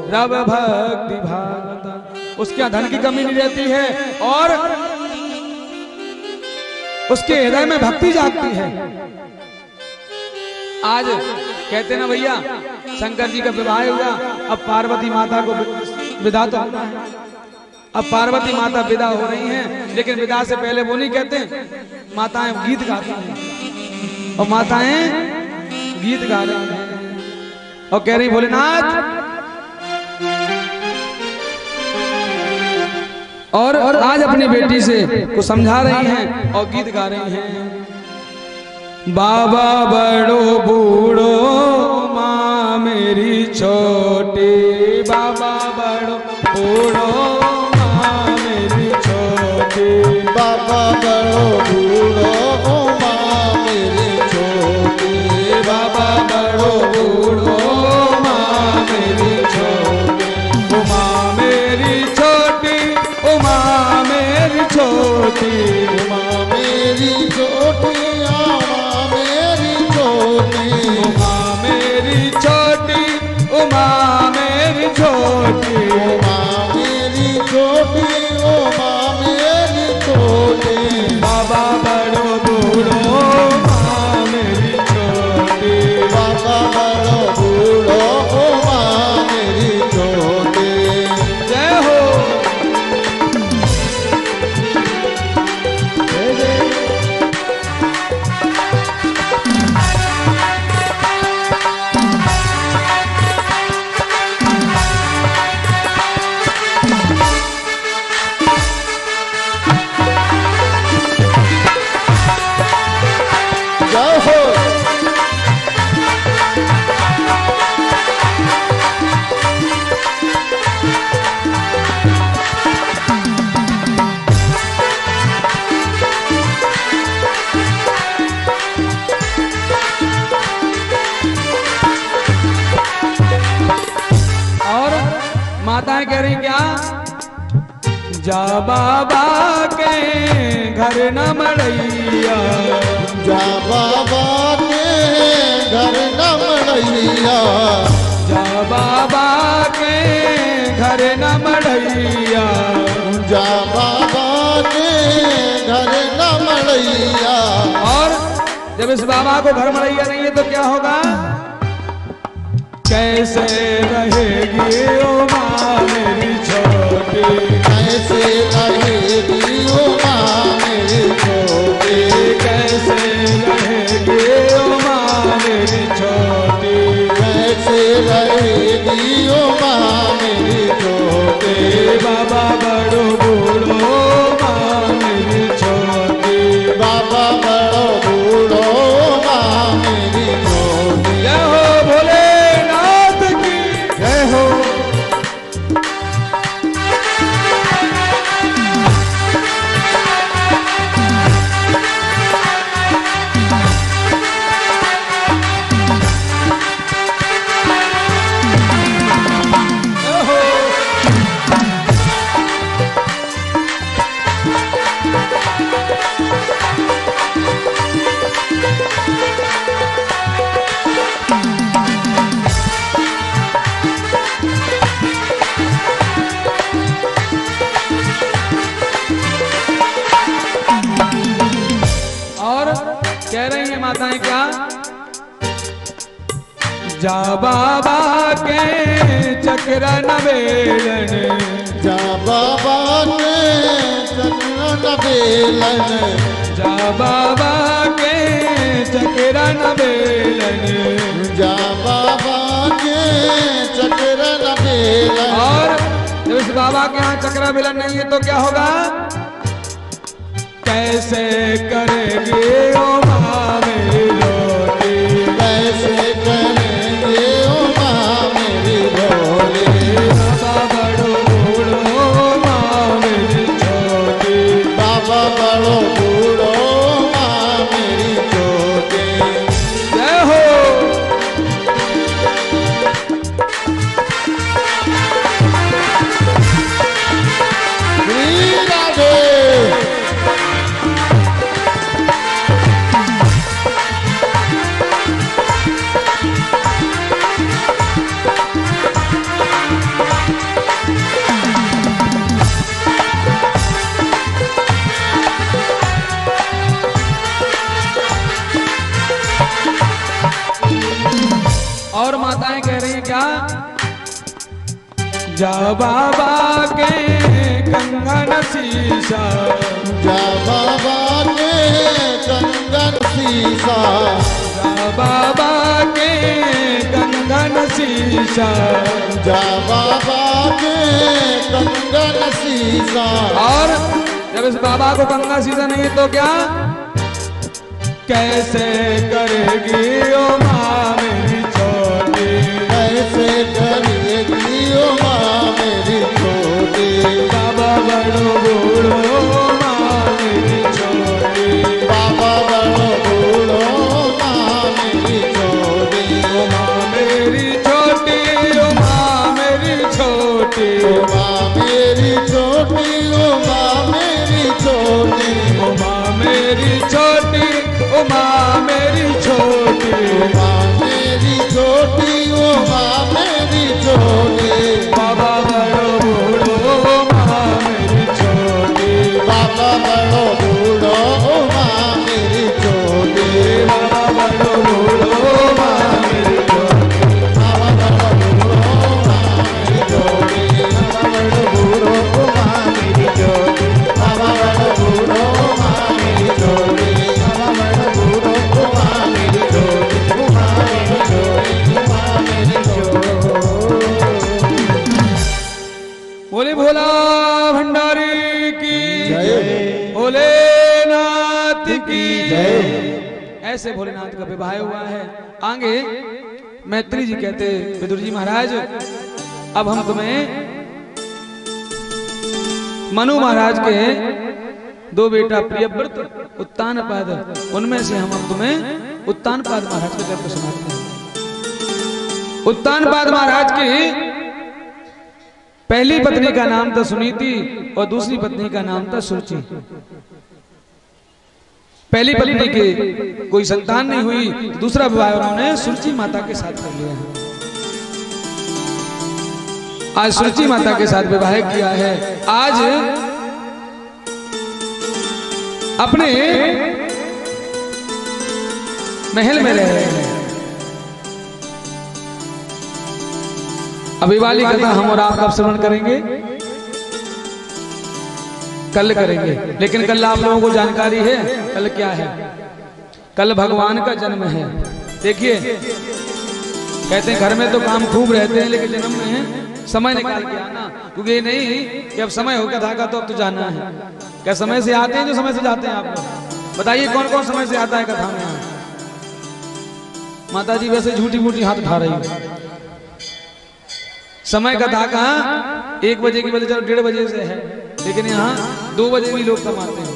रव भक्ति भागवता। उसके धन की कमी नहीं रहती है और उसके हृदय में भक्ति जागती है। आज कहते ना भैया शंकर जी का विवाह हुआ, अब पार्वती माता को विदा तो होना है। अब पार्वती माता विदा हो रही हैं, लेकिन विदा से पहले वो नहीं कहते, माताएं गीत गाती हैं और माताएं गीत गा रही हैं और कह रही भोलेनाथ, और आज अपनी बेटी से को समझा रही हैं और गीत गा रही हैं। बाबा बड़ो बूढ़ो माँ मेरी छोटी, बाबा बड़ो बूढ़ो माँ मेरी छोटी, बाबा बड़ो बूढ़ो माँ मेरी छोटी, बाबा बड़ो बूढ़ो माँ मेरी छोटी, ओ माँ मेरी छोटी, ओ माँ मेरी छोटी, माँ मेरी छोटी, ओ माँ मेरी छोटी, ओ माँ मेरी छोटी, ओ माँ मेरी छोटी, बाबा बड़ो बूढ़ो माँ मेरी छोटी, बाबा बड़ो बूढ़ो माँ मेरी छोटी। जय हो। माताएं कह रही क्या, जा बाबा के घर न मड़ैया, जा बाबा के घर न मड़ैया, जा बाबा के घर न मड़ैया, जा बाबा के घर न मड़ैया। और जब इस बाबा को घर मड़ैया नहीं है तो क्या होगा, कैसे रहेगी ओ माँ मेरी छोटी, कैसे रहेगी ओ माँ मेरी छोटी, कैसे रहेगी ओ माँ मेरी छोटी, कैसे रहेगी ओ माँ मेरी छोटी, बाबा बड़ो बूढ़ो माँ मेरी छोटी, बाबा बड़ो बूढ़ो माँ मेरी छोटी। जय हो भोलेनाथ की जय हो। कह रही हैं माताएं क्या, जा बाबा के चक्र नवेलन, जा बाबा के चक्र नवेलन, जा बाबा के चक्र नवेलन, जा बाबा के चक्र नवेलन। और जब इस बाबा के यहाँ चक्र मिलन नहीं है तो क्या होगा, कैसे करेगी ओ माँ मेरी रोटी, कैसे करेंगे ओ माँ मेरी भोली, बाबा बड़ो बूढ़ो माँ मेरी छोटी, बाबा बड़ो बूढ़ो माँ मेरी छोटी। जय हो। श्री राधे। जा बाबा के कंगन शीशा, जा बाबा के कंगन शीशा, जा बाबा के कंगन शीशा, जा बाबा के कंगन शीशा। और जब इस बाबा को कंगन शीशा नहीं है तो क्या? कैसे करेगी ओ माँ मेरी छोटी, कैसे करेगी ओ माँ मेरी छोटी, बाबा बड़ो बूढ़ो माँ मेरी छोटी, बाबा बड़ो बूढ़ो माँ मेरी छोटी, ओ माँ मेरी छोटी, ओ माँ मेरी छोटी, ओ माँ मेरी छोटी, ओ माँ मेरी छोटी, ओ माँ मेरी छोटी, ओ माँ मेरी छोटी, ओ माँ मेरी छोटी, ओ माँ मेरी छोटी, बाबा बड़ो बूढ़ो माँ मेरी छोटी, बाबा बड़ो बूढ़ो माँ मेरी छोटी, बाबा बड़ो बूढ़ो माँ मेरी छोटी, बाबा बड़ो बूढ़ो माँ मेरी छोटी, बाबा बड़ो बूढ़ो माँ मेरी छोटी, बाबा बड़ो बूढ़ो माँ मेरी छोटी, माँ मेरी छोटी, माँ मेरी छोटी। बोले भोला भंडारी की जय। भोलेनाथ की जय। ऐसे भोलेनाथ का विवाह हुआ है। आगे मैत्री जी कहते विदुर जी महाराज, अब हम तुम्हें मनु महाराज के दो बेटा प्रियव्रत उत्तानपाद, उनमें से हम अब तुम्हें उत्तानपाद महाराज के चरित्र सुनाते हैं। उत्तानपाद महाराज की पहली पत्नी का नाम था सुनीति और दूसरी पत्नी का नाम था सुरुचि। पहली पत्नी के कोई संतान नहीं हुई, दूसरा विवाह उन्होंने सुरुचि माता के साथ कर लिया है। आज सुरुचि माता के साथ विवाह किया है। आज अपने महल में रह रहे हैं। अभी वाली कथा हम और आप कब श्रवण करेंगे? कल करेंगे। लेकिन कल आप लोगों को जानकारी है कल क्या है? कल भगवान का जन्म है। देखिए, कहते हैं घर में तो काम खूब रहते हैं, लेकिन जन्म में समय निकाल के आना, क्योंकि ये नहीं कि अब समय हो गया था तो अब तो जाना है। क्या समय से आते हैं जो समय से जाते हैं? आप लोग बताइए कौन कौन समय से आता है कथा में? माता जी वैसे झूठी मूठी हाथ उठा रही है। समय का था कहाँ? 1 बजे की बजाय 1:30 बजे से है, लेकिन यहाँ 2 बजे भी लोग कमाते हैं।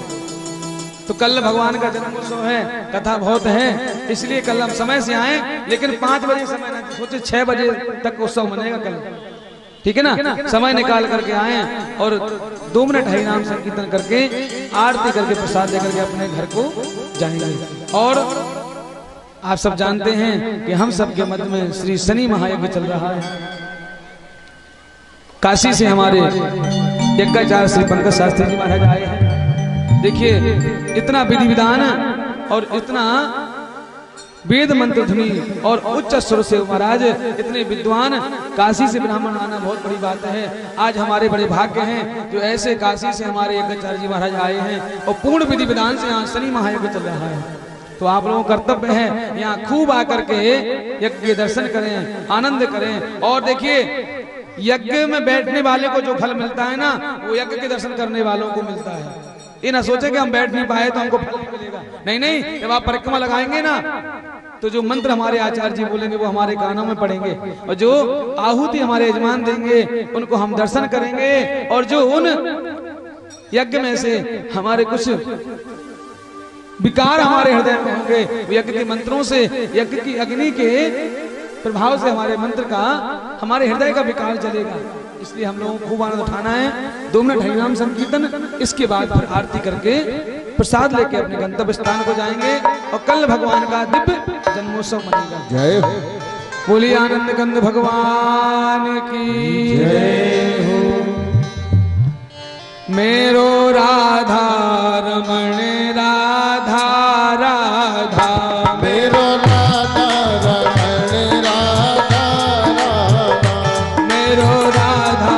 तो कल भगवान का जन्म उत्सव है, कथा बहुत है, इसलिए कल हम समय से आए। लेकिन 5 बजे समय ना सोचे, 6 बजे तक उत्सव मनेगा कल, ठीक है ना? समय निकाल करके आए और 2 मिनट हरि नाम संकीर्तन करके आरती करके प्रसाद लेकर के अपने घर को जाएंगे। और आप सब जानते हैं कि हम सबके मध्य में श्री शनि महायज्ञ चल रहा है। काशी से हमारे यज्ञाचार्य श्री पंकज शास्त्री जी महाराज आए हैं। देखिए, इतना विधि विधान और इतना वेद मंत्र ध्वनि और उच्च स्वर से महाराज इतने विद्वान, काशी से ब्राह्मण आना बहुत बड़ी बात है। आज हमारे बड़े भाग्य हैं जो ऐसे काशी से हमारे यज्ञाचार्य जी महाराज आए हैं और पूर्ण विधि विधान से यहाँ शनि महायज्ञ चल रहा है। तो आप लोगों का कर्तव्य है यहाँ खूब आकर के यज्ञ के दर्शन करें, आनंद करें। और देखिए, यज्ञ में बैठने वाले को जो फल मिलता है ना, वो यज्ञ के दर्शन करने वालों को मिलता है। ये ना सोचे कि हम बैठ नहीं पाए तो हमको फल नहीं मिलेगा। नहीं नहीं, जब आप परिक्रमा लगाएंगे ना, तो जो मंत्र हमारे आचार्य जी बोलेंगे वो हमारे कानों में पड़ेंगे, और जो आहुति हमारे यजमान देंगे उनको हम दर्शन करेंगे। और जो उन यज्ञ में से हमारे कुछ विकार हमारे हृदय में होंगे, वो यज्ञ के मंत्रों से, यज्ञ की अग्नि के प्रभाव से हमारे मंत्र का, हमारे हृदय का विकार चलेगा। इसलिए हम लोगों को खूब आनंद उठाना है। 2 मिनट हरिनाम संकीर्तन, इसके बाद फिर आरती करके प्रसाद लेके अपने गंतव्य स्थान को जाएंगे और कल भगवान का दिव्य जन्मोत्सव मनेगा। जय हो। बोलिए आनंद कंद भगवान की जय हो। मेरो राधा रमण राधा राधा, मेरो राधा रमण राधा राधा, मेरो राधा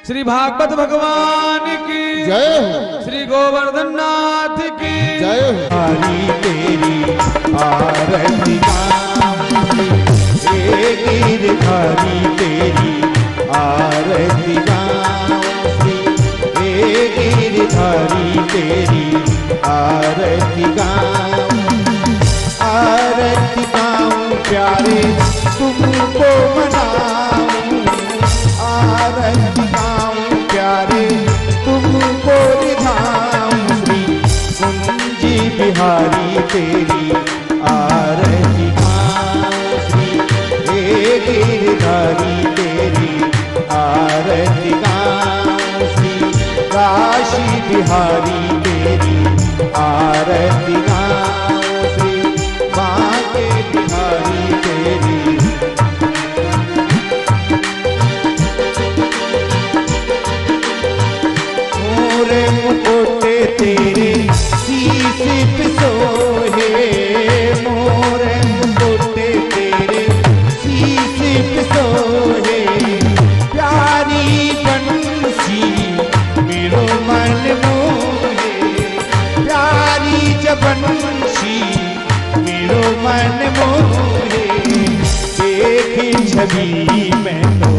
श्री भागवत भगवान की जय हो, श्री गोवर्धन नाथ की जय हो। हरी तेरी आरती गाऊंगी, हे गिरधारी तेरी आरती गाऊंगी, हे गिरधारी तेरी आरती गाऊं, आरती गाऊं प्यारे तुमको मनाऊं, आरती गाऊं प्यारे तुमको रिझाऊं, श्री कुंजी बिहारी तेरी आरती गाऊं, श्री हे गिरधारी तेरी आरती गाऊं, श्री काशी बिहारी तेरी आरती गाऊं, श्री बांके बिहारी तेरी। मोरे मुकोटे तेरे शीश पे सोहे, मोरे मुकोटे तेरे शीश पे सोहे, प्यारी बंसी मेरो मन मोहे, प्यारी बंसी मेरो मन मोहे, देखे छवि मैं तो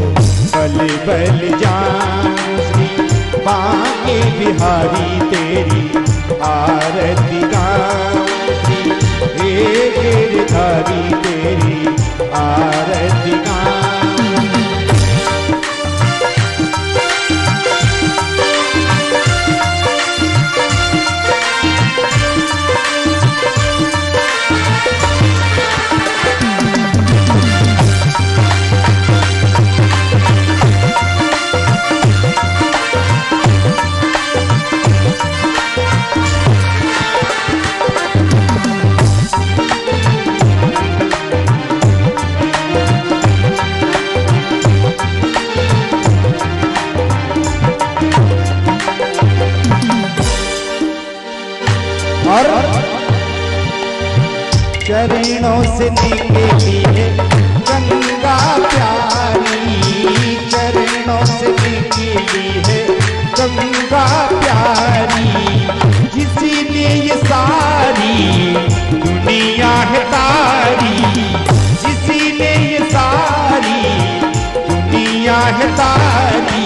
बल बल जाऊं, श्री बांके बिहारी तेरी आरती गाऊं, श्री हे गिरधारी तेरी आरती गाऊं। और चरणों से निकली है गंगा प्यारी, चरणों से निकली है गंगा प्यारी, जिसने ये सारी दुनिया है तारी, जिसने ये सारी दुनिया है तारी,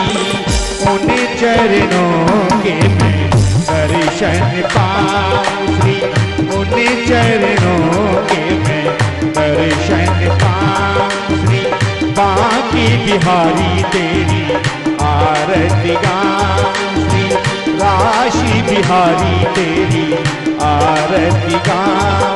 उन चरणों के मैं दर्शन पाऊं, श्री उन चरणों के मैं दर्शन पाऊं, श्री बांके बिहारी तेरी आरती गाऊं, श्री काशी बिहारी तेरी आरती गाऊं।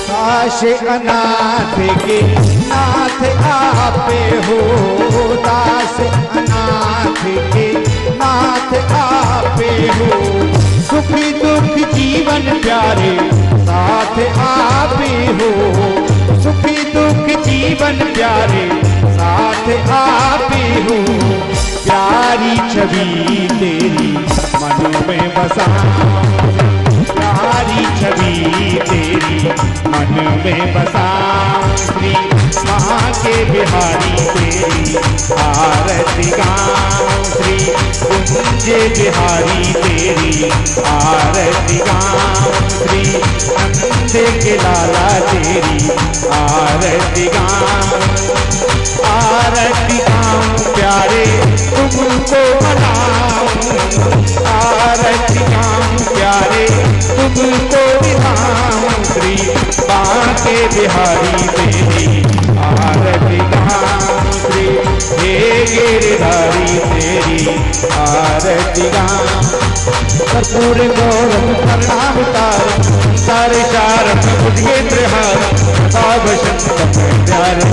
दास अनाथ के नाथ आपे हो, दास अनाथ के नाथ आपे हो, सुख दुख जीवन प्यारे साथ आपे हो, सुख दुख जीवन प्यारे साथ आपे हो, प्यारी छवि तेरी मन में बसाऊं, प्यारी छवि तेरी मन में बसाऊं, श्री बांके बिहारी तेरी आरती गाऊं, श्री कुंज बिहारी तेरी आरती गाऊं, श्री नंद के लाला तेरी आरती गाऊं, आरती गाऊं प्यारे तुम तुमको मनाऊं, आरती गाऊं प्यारे तुमको दिखाऊं, श्री बांके बिहारी तेरी आरती गाऊं, श्री हे गिरधारी तेरी आरती गाऊं। कर्पूर गौरम करुणावतारम सारे चारम भुजगेंद्र हारम सदावशंतम प्यारम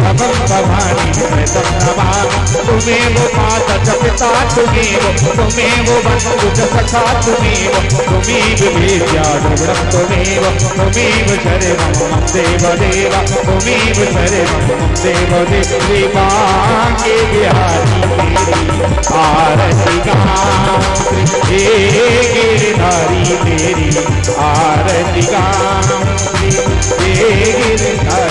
भवं भवानी प्रतम नमामि। तुमेव माता च पिता तुमेव, तुमेव बंधु च सखा तुमेव, तुमेव वेद्या द्रविणं तुमेव, तुमेव शरणं मम देवदेव, तुमेव शरणं मम देवदेव। बांके बिहारी तेरी आरती गाऊं, हे गिरधारी तेरी आरती गाऊं, हे गिरधारी